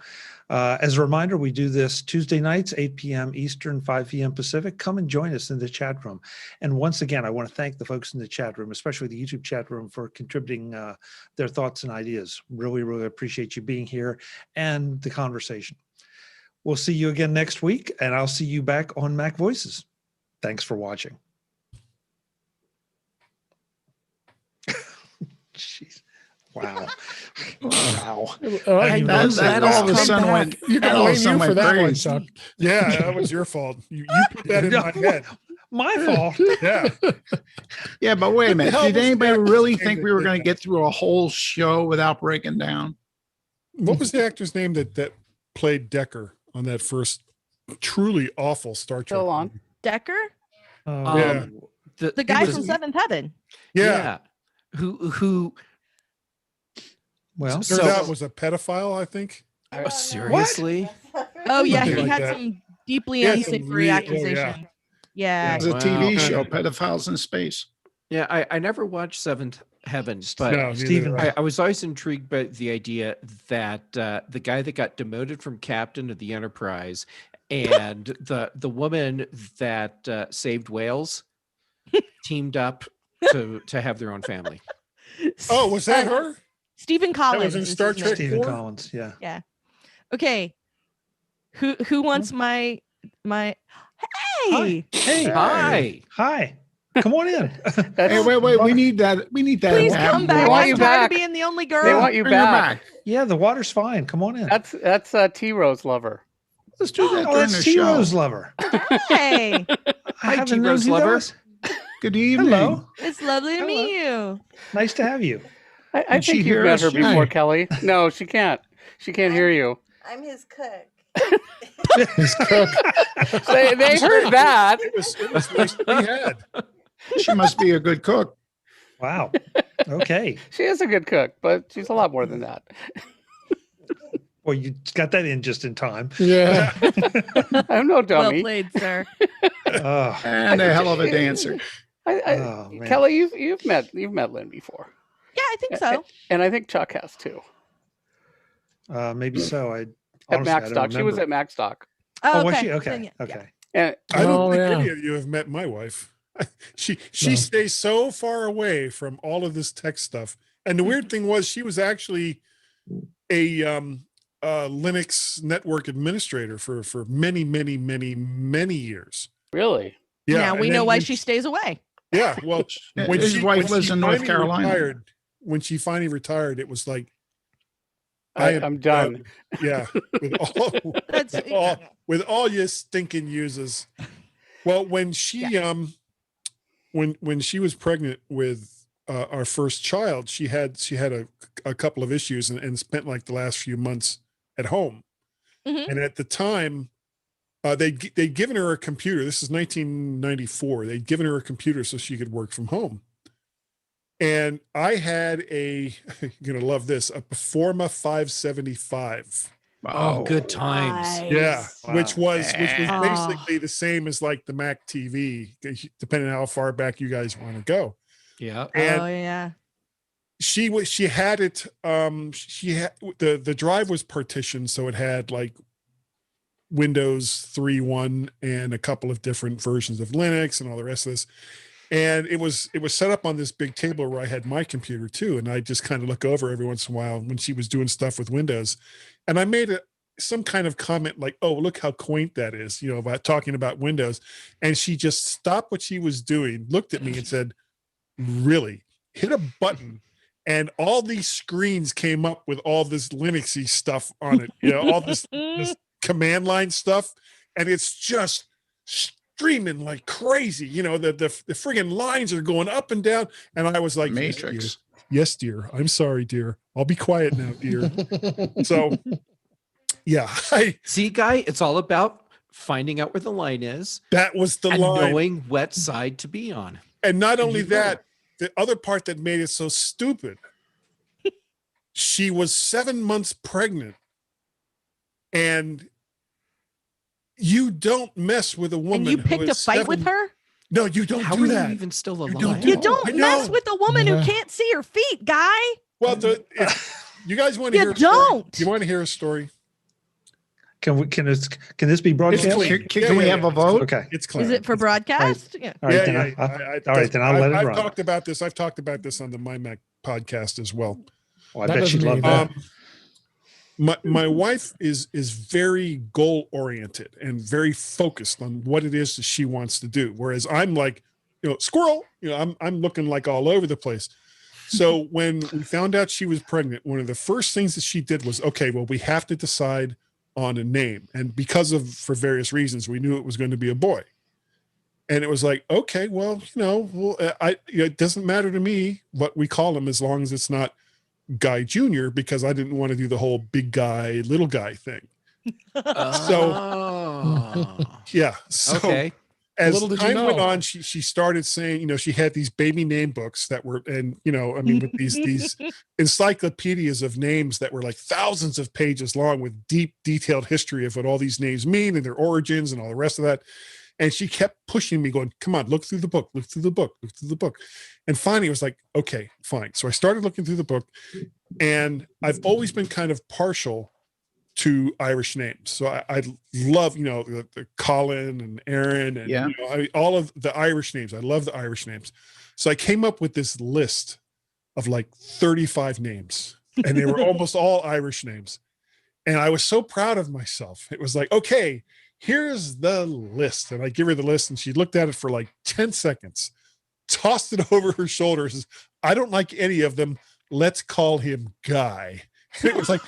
B: As a reminder, we do this Tuesday nights, 8 p.m. Eastern, 5 p.m. Pacific. Come and join us in the chat room. And once again, I want to thank the folks in the chat room, especially the YouTube chat room, for contributing their thoughts and ideas. Really, really appreciate you being here and the conversation. We'll see you again next week, and I'll see you back on MacVoices. Thanks for watching. Jeez. Wow. Wow.
C: That all of a sudden went.
A: You
C: that
A: can
C: all of a
A: blame
C: sudden
A: you for
C: went
A: that one,
C: crazy.
A: Chuck.
D: Yeah, that was your fault. You put that in my head.
B: My fault.
D: Yeah.
C: Yeah, but wait a minute.
D: hell
C: Did
D: was
C: anybody
D: that
C: really
D: thing
C: think
D: that
C: we were
D: did
C: going to
D: that?
C: get through a whole show without breaking down?
D: What was the actor's name that played Decker on that first truly awful Star Trek?
F: Still on.
D: movie?
G: Decker,
D: Yeah.
G: the guy
E: was-
G: from Seventh Heaven.
D: Yeah.
E: Who
B: Well,
D: Turned
E: So-
D: out was a pedophile, I think.
E: seriously?
G: Oh yeah,
D: Something
G: he
D: like
G: had
D: that.
G: some deeply
D: He had some
G: unsavory
D: real- oh, yeah.
G: accusations. Yeah.
C: It was a
E: Wow.
C: TV show, Pedophiles in Space.
E: Yeah, I never watched Seventh Heaven, but
D: No, neither
B: Stephen-
D: did
E: I was always intrigued by the idea that the guy that got demoted from captain of the Enterprise and the woman that saved whales teamed up to have their own family.
D: Oh, was that
G: Uh,
D: her?
G: Stephen Collins.
D: in
G: is
D: Star
G: his name.
D: Trek?
B: Stephen
D: Four?
B: Collins. Yeah.
G: Okay. Who wants my Hey,
B: Hey.
E: Hi.
B: Hi. Come on in.
C: Hey, wait. We need that. We need that.
G: please
C: to happen
G: come back.
F: They want
G: I'm
F: you
G: tired
F: back.
G: of being the only
F: They
G: girl.
F: want you
C: Bring her
F: back.
B: Yeah, the water's fine. Come on in.
F: That's T Rose lover.
C: Let's do that
B: Oh,
C: during
B: that's
C: the show.
B: T-Rose Lover.
G: Hey,
B: I haven't known
E: T-Rose
B: who that
E: Lover.
B: was.
C: Good evening.
B: Hello.
G: it's lovely to
B: Hello.
G: meet you.
B: Nice to have you.
F: I
C: Can she
F: think you've
C: hear
F: met
C: us?
F: her before,
A: Hi.
F: Kelly. No, she can't. She can't hear you.
H: I'm his cook.
A: His cook.
F: They heard that.
D: It was nice to be had.
C: She must be a good cook.
B: Wow. Okay.
F: She is a good cook, but she's a lot more than that.
B: Well, you got that in just in time.
A: Yeah.
F: I'm no
G: Well
F: dummy.
G: played, sir.
B: Oh,
C: And a hell of a dancer.
B: oh, man.
F: Kelly, you've met Lynn before,
G: Yeah, I think so.
F: and I think Chuck has too.
B: Maybe so.
F: At
B: honestly, I don't
F: Macstock, she was
B: remember.
F: at Macstock,
G: Oh,
B: Oh, was
G: okay.
B: she? Okay.
G: Then, yeah.
B: Okay.
F: and
D: I don't
A: Oh,
D: think
A: yeah.
D: any of you have met my wife. She
A: No.
D: stays so far away from all of this tech stuff. And the weird thing was she was actually a Linux network administrator for many years.
F: really,
D: Yeah.
G: Now
D: and
G: we
D: then
G: know why
D: when
G: she stays away.
D: Yeah. Well, when
C: His wife
D: when
C: lives in North
D: finally
C: Carolina.
D: retired, when she finally retired, it was like,
F: I'm done.
D: yeah.
G: That's
D: With all your stinking users. Well, when she when she was pregnant with our first child, she had a couple of issues and spent like the last few months at home.
G: Mhm.
D: And at the time, they'd given her a computer. This is 1994. They'd given her a computer so she could work from home. And I had you're gonna love this, a Performa 575.
E: Oh, good times.
D: Yeah,
B: Wow.
D: which was
G: Oh.
D: basically the same as like the Mac TV, depending on how far back you guys want to go.
E: Yeah.
D: And
G: oh yeah.
D: she had it. She had the drive was partitioned, so it had like Windows 3.1 and a couple of different versions of Linux and all the rest of this. And it was set up on this big table where I had my computer too, and I just kind of look over every once in a while when she was doing stuff with Windows. And I made some kind of comment like, "Oh, look how quaint that is," about talking about Windows. And she just stopped what she was doing, looked at me and said, "Really?" Hit a button and all these screens came up with all this Linuxy stuff on it, all this command line stuff. And it's just streaming like crazy. The friggin' lines are going up and down. And I was like,
C: Matrix.
D: Yes, dear. I'm sorry, dear. I'll be quiet now, dear. So, yeah.
E: See, Guy, it's all about finding out where the line is.
D: That was the
E: and
D: line.
E: Knowing what side to be on.
D: And not only that, the other part that made it so stupid, she was 7 months pregnant. And you don't mess with a woman.
G: And you picked a fight with her?
D: No, you don't
E: How
D: do
E: are
D: that.
E: you even still alive?
G: You don't mess with a woman who can't see her feet, Guy.
D: Well, you guys want to hear?
G: You don't.
D: You want to hear a story?
B: Can this be broadcast?
C: Can we have a vote?
B: Okay.
D: It's clear.
G: Is it for broadcast? Yeah.
B: All right, then I'll let it run.
D: I've talked about this. I've talked about this on the My Mac podcast as well.
B: Oh, I bet she'd love that.
D: My wife is very goal oriented and very focused on what it is that she wants to do. Whereas I'm like, squirrel. I'm looking like all over the place. So when we found out she was pregnant, one of the first things that she did was, okay, well, we have to decide on a name. And for various reasons, we knew it was going to be a boy. And it was like, okay, well, it doesn't matter to me what we call him as long as it's not Guy Jr., because I didn't want to do the whole big guy, little guy thing. So, yeah. So
E: okay.
D: As time went on, she started saying, she had these baby name books that were, and, with these encyclopedias of names that were like thousands of pages long with deep, detailed history of what all these names mean and their origins and all the rest of that. And she kept pushing me, going, come on, look through the book, look through the book, look through the book. And finally, it was like, okay, fine. So I started looking through the book, and I've always been kind of partial to Irish names. So I love, the Colin and Aaron and all of the Irish names. I love the Irish names. So I came up with this list of like 35 names, and they were almost all Irish names. And I was so proud of myself. It was like, okay, here's the list. And I give her the list, and she looked at it for like 10 seconds, tossed it over her shoulder, says, I don't like any of them. Let's call him Guy. And it was like,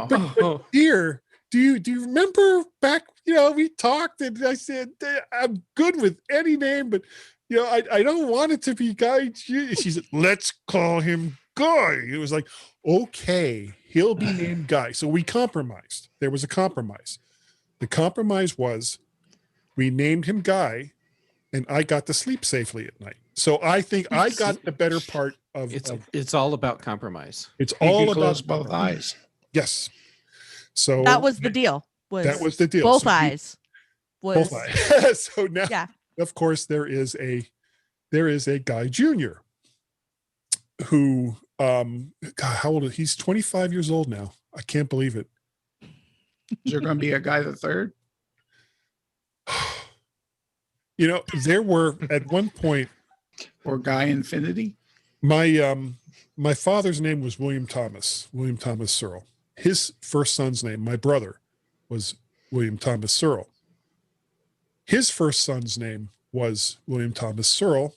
D: but dear, do you remember back, we talked and I said, I'm good with any name, but I don't want it to be Guy. She said, let's call him Guy. It was like, okay, he'll be named Guy. So we compromised. There was a compromise. The compromise was we named him Guy, and I got to sleep safely at night. So I think I got the better part of
E: it's all about compromise.
D: It's all
C: about
D: both
C: eyes.
D: Yes. So
G: that was the deal.
D: That was the deal.
G: Both
D: so
G: eyes.
D: Both eyes. So now,
G: yeah.
D: Of course, there is a Guy Jr. who, God, how old is he? He's 25 years old now. I can't believe it.
C: Is there going to be a Guy the Third?
D: There were at one point,
C: or Guy Infinity.
D: My father's name was William Thomas Searle. His first son's name, my brother, was William Thomas Searle. His first son's name was William Thomas Searle,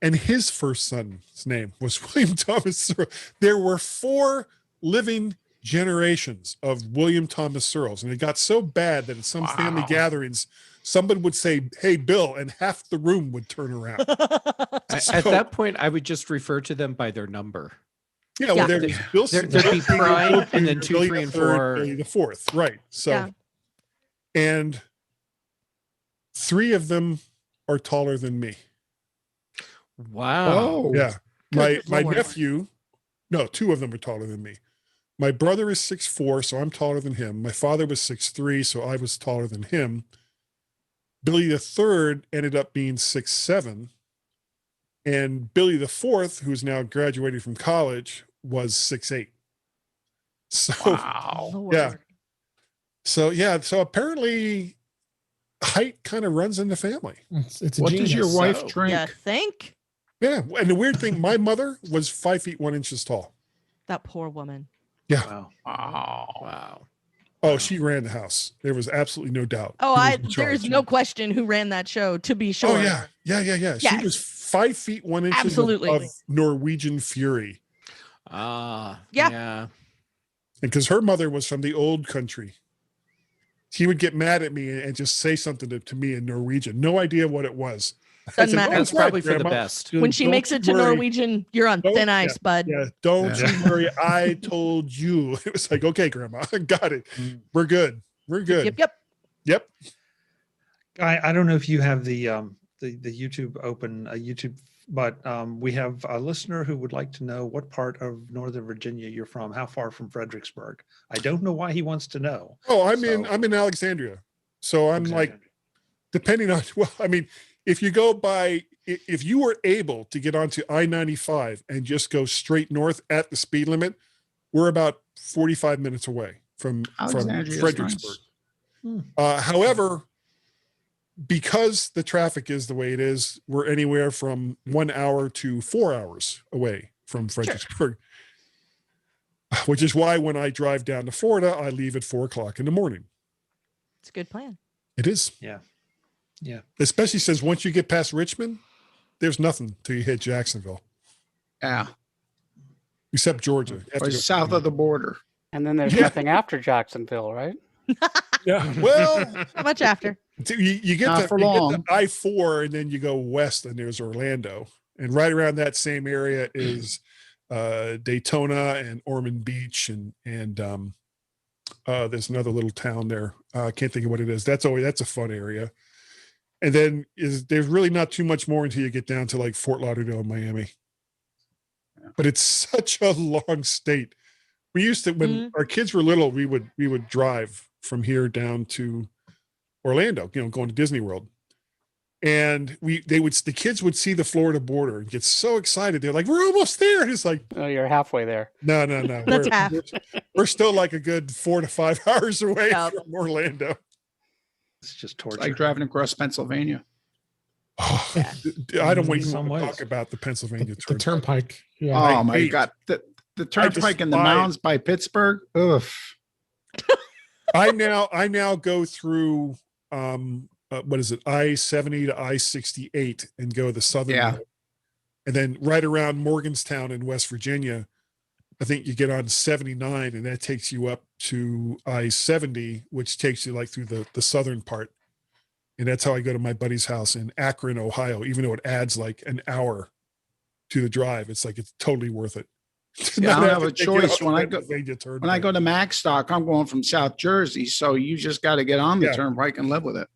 D: and his first son's name was William Thomas Searle. There were 4 living generations of William Thomas Searles, and it got so bad that at some family gatherings, somebody would say, hey, Bill, and half the room would turn around.
E: At that point, I would just refer to them by their number.
D: Yeah, well, there'd
E: be prime, and then 2, 3, and 4.
D: Billy the Fourth, right? So, and 3 of them are taller than me.
E: Wow.
C: Oh,
D: yeah. My nephew, no, 2 of them are taller than me. My brother is 6'4", so I'm taller than him. My father was 6'3", so I was taller than him. Billy the Third ended up being 6'7", and Billy the Fourth, who's now graduated from college, was 6'8". So
C: wow.
D: Yeah. So apparently height kind of runs in the family.
A: It's
C: what does your wife drink?
G: Yeah, think.
D: Yeah. And the weird thing, my mother was 5 feet 1 inches tall.
G: That poor woman.
D: Yeah.
B: Wow.
E: Wow.
D: Oh, she ran the house. There was absolutely no doubt.
G: Oh,
D: Who was in
G: there is
D: charge.
G: no question who ran that show, to be sure.
D: Oh yeah. She
G: Yes.
D: was 5 feet 1 inch
G: Absolutely.
D: of Norwegian fury.
E: Yeah.
G: Yeah.
D: And because her mother was from the old country, she would get mad at me and just say something to me in Norwegian. No idea what it was.
G: Doesn't matter.
E: That's probably for the best.
G: When she makes it to Norwegian, you're on thin ice, bud.
D: Yeah, don't you worry. I told you. It was like, okay, Grandma, got it. We're good. We're good.
G: Yep.
B: I don't know if you have the YouTube open, YouTube, but we have a listener who would like to know what part of Northern Virginia you're from. How far from Fredericksburg? I don't know why he wants to know.
D: Oh, I'm in Alexandria. So I'm like, depending on, well, I mean, if you were able to get onto I-95 and just go straight north at the speed limit, we're about 45 minutes away from Fredericksburg. However, because the traffic is the way it is, we're anywhere from 1 hour to 4 hours away from Fredericksburg, which is why when I drive down to Florida, I leave at 4 o'clock in the morning.
G: It's a good plan.
D: It is.
B: Yeah.
D: Especially since once you get past Richmond, there's nothing till you hit Jacksonville.
C: Yeah.
D: Except Georgia.
C: Or south of the border.
F: And then there's nothing after Jacksonville, right?
D: Yeah. Well,
G: How much after?
D: You get the I-4 and then you go west and there's Orlando. And right around that same area is Daytona and Ormond Beach and there's another little town there. I can't think of what it is. That's a fun area. And then there's really not too much more until you get down to like Fort Lauderdale and Miami. But it's such a long state. We used to, when our kids were little, we would drive from here down to Orlando, going to Disney World. And the kids would see the Florida border and get so excited. They're like, we're almost there. And it's like,
F: oh, you're halfway there.
D: No.
G: That's half.
D: We're still like a good 4 to 5 hours away from Orlando.
B: It's just torture.
C: It's like driving across Pennsylvania.
D: Oh, I don't want to talk about the Pennsylvania
A: the turnpike.
C: Yeah. Oh my God. The turnpike in the mountains by Pittsburgh. Oof.
D: I now go through what is it, I-70 to I-68 and go the southern road. And then right around Morgantown in West Virginia, I think you get on 79 and that takes you up to I-70, which takes you like through the southern part. And that's how I go to my buddy's house in Akron, Ohio, even though it adds like an hour to the drive. It's like, it's totally worth it.
C: Yeah, I don't have a choice when I go to Macstock. I'm going from South Jersey, so you just got to get on the turnpike and live with it.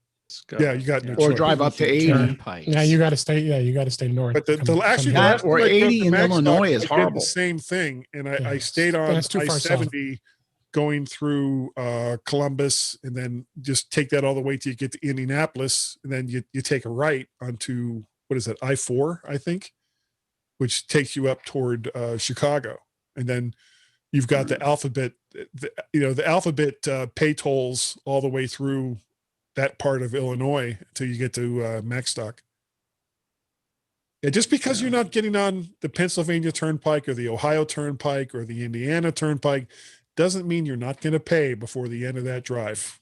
D: Yeah, you got no
C: or
D: choice.
C: drive up to 80.
A: Yeah, you got to stay. Yeah, you got to stay north.
D: But
C: that or 80 in Illinois is horrible.
D: The same thing, and I stayed on I-70 going through Columbus, and then just take that all the way till you get to Indianapolis, and then you take a right onto what is it, I-4, I think, which takes you up toward Chicago. And then you've got the alphabet, pay tolls all the way through that part of Illinois until you get to Macstock. Yeah, just because you're not getting on the Pennsylvania Turnpike or the Ohio Turnpike or the Indiana Turnpike doesn't mean you're not going to pay before the end of that drive.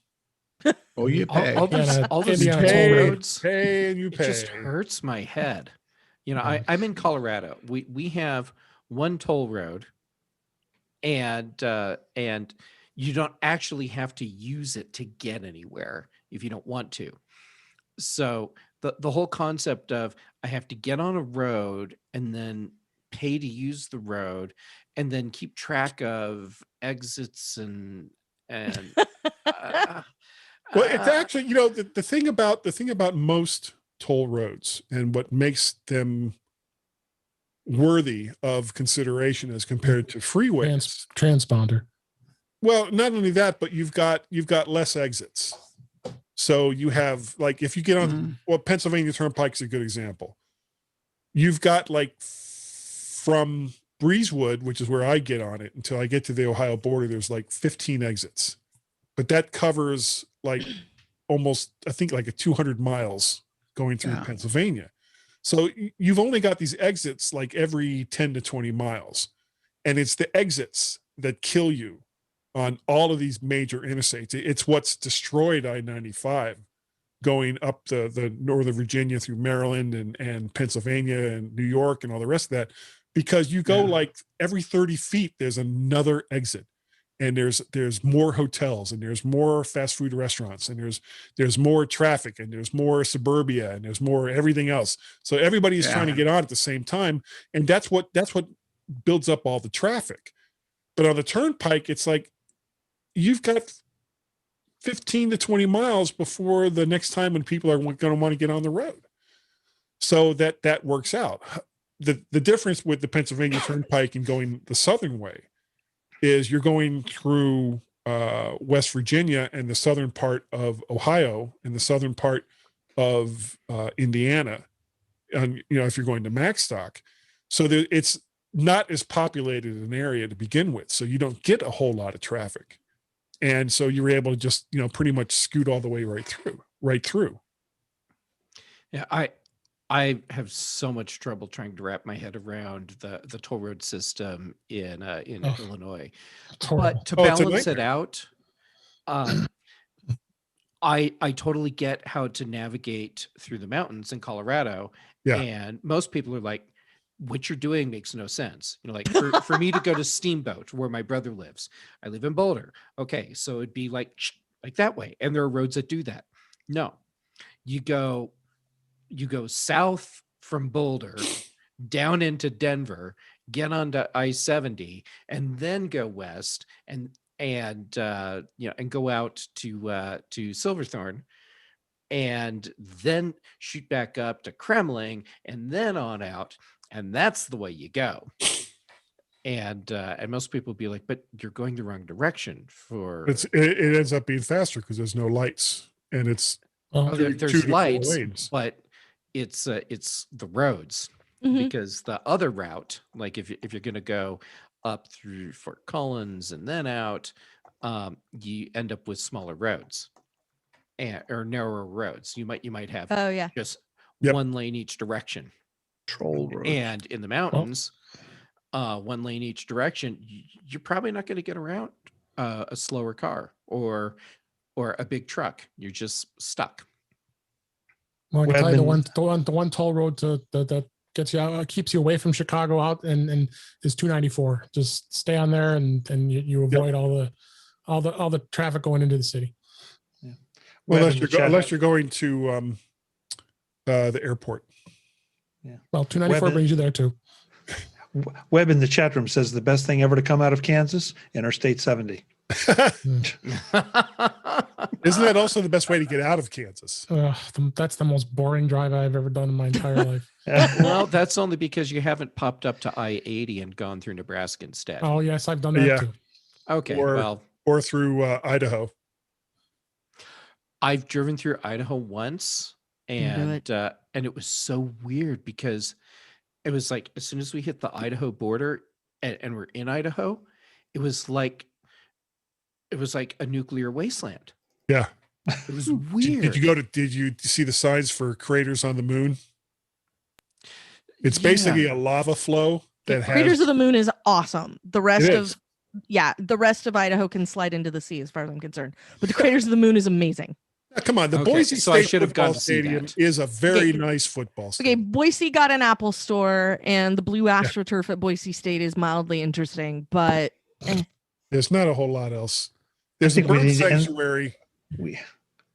C: Oh, you pay.
E: All those
D: pay,
E: toll roads.
D: Pay and you pay.
E: It just hurts my head. I'm in Colorado. We have one toll road, and you don't actually have to use it to get anywhere if you don't want to. So the whole concept of I have to get on a road and then pay to use the road and then keep track of exits and
D: well, it's actually, the thing about most toll roads and what makes them worthy of consideration as compared to freeways,
A: transponder.
D: Well, not only that, but you've got less exits. So you have, like, if you get on, Pennsylvania Turnpike is a good example. You've got like from Breezewood, which is where I get on it, until I get to the Ohio border, there's like 15 exits, but that covers like almost, I think, like a 200 miles going through Pennsylvania. So you've only got these exits like every 10 to 20 miles. And it's the exits that kill you on all of these major interstates. It's what's destroyed I-95 going up the Northern Virginia through Maryland and Pennsylvania and New York and all the rest of that, because you go like every 30 feet, there's another exit. And there's more hotels, and there's more fast food restaurants, and there's more traffic, and there's more suburbia, and there's more everything else. So everybody is trying to get on at the same time, and that's what builds up all the traffic. But on the turnpike, it's like you've got 15 to 20 miles before the next time when people are going to want to get on the road. So that works out. The difference with the Pennsylvania Turnpike and going the southern way is you're going through West Virginia and the southern part of Ohio and the southern part of Indiana, and if you're going to Macstock. So it's not as populated an area to begin with, so you don't get a whole lot of traffic, and so you're able to just pretty much scoot all the way right through.
E: Yeah, I have so much trouble trying to wrap my head around the toll road system in Illinois. But to balance it out, I totally get how to navigate through the mountains in Colorado.
D: Yeah.
E: And most people are like, what you're doing makes no sense. Like for me to go to Steamboat, where my brother lives, I live in Boulder. Okay, so it'd be like that way. And there are roads that do that. No, you go south from Boulder down into Denver, get onto I-70, and then go west and go out to Silverthorne, and then shoot back up to Kremling, and then on out, and that's the way you go. And most people be like, but you're going the wrong direction. It
D: ends up being faster because there's no lights, and it's
E: there's lights, but it's the roads, because the other route, like if you're going to go up through Fort Collins and then out, you end up with smaller roads or narrower roads. You might have just one lane each direction.
C: Troll road. And
E: in the mountains, one lane each direction, you're probably not going to get around a slower car or a big truck. You're just stuck.
A: Well, I can tell you the one toll road that gets you out, keeps you away from Chicago out, and is 294. Just stay on there, and you avoid all the traffic going into the city.
D: Yeah. Well, unless you're going to the airport.
A: Yeah. Well, 294 brings you there too.
B: Webb in the chat room says the best thing ever to come out of Kansas, Interstate 70.
D: Isn't that also the best way to get out of Kansas?
A: That's the most boring drive I've ever done in my entire life.
E: Well, that's only because you haven't popped up to I-80 and gone through Nebraska instead.
A: Oh yes, I've done that too.
E: Okay,
D: or through Idaho.
E: I've driven through Idaho once, and it was so weird because it was like as soon as we hit the Idaho border and we're in Idaho, it was like a nuclear wasteland.
D: Yeah.
E: It was weird.
D: Did you see the signs for craters on the moon? It's basically a lava flow
G: Craters of the Moon is awesome. The rest of Idaho can slide into the sea as far as I'm concerned. But the Craters of the Moon is amazing.
D: Now, come on, the Boise State Football Stadium is a very nice football stadium.
G: Okay, Boise got an Apple store, and the blue AstroTurf at Boise State is mildly interesting, but
D: there's not a whole lot else. There's a bird sanctuary.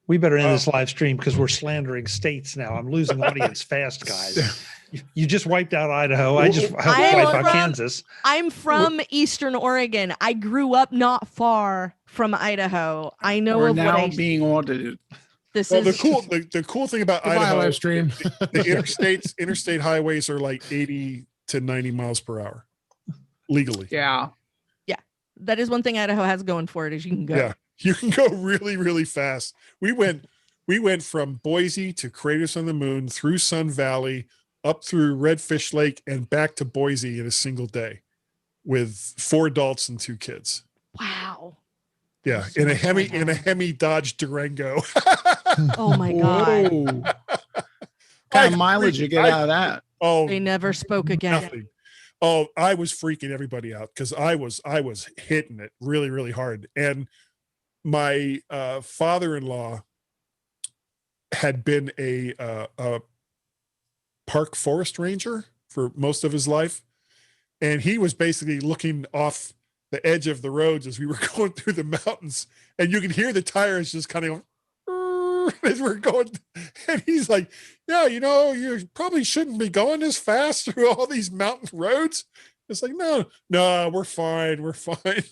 B: We better end this live stream because we're slandering states now. I'm losing audience fast, guys. You just wiped out Idaho. I just wiped out Kansas.
G: I'm from Eastern Oregon. I grew up not far from Idaho. I know
C: we're now being audited.
D: The cool thing about Idaho,
A: live stream.
D: the interstate highways are like 80 to 90 miles per hour legally.
C: Yeah.
G: That is one thing Idaho has going for it, is you can go.
D: Yeah, you can go really, really fast. We went from Boise to Craters on the Moon, through Sun Valley, up through Redfish Lake, and back to Boise in a single day with 4 adults and 2 kids.
G: Wow.
D: Yeah, in a Hemi Dodge Durango.
G: Oh my God.
C: What kind of mileage you get out of that?
D: Oh,
G: they never spoke again.
D: Nothing. Oh, I was freaking everybody out because I was hitting it really, really hard. And my father-in-law had been a park forest ranger for most of his life. And he was basically looking off the edge of the roads as we were going through the mountains. And you could hear the tires just kind of as we're going. And he's like, yeah, you probably shouldn't be going this fast through all these mountain roads. It's like, no, we're fine. We're fine.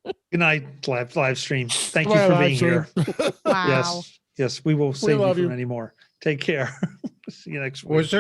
B: Good night, live stream. Thank you for being here.
G: Wow.
B: Yes, we will save you
A: love
B: from
A: you.
B: any more. Take care. See you next week.
C: Was there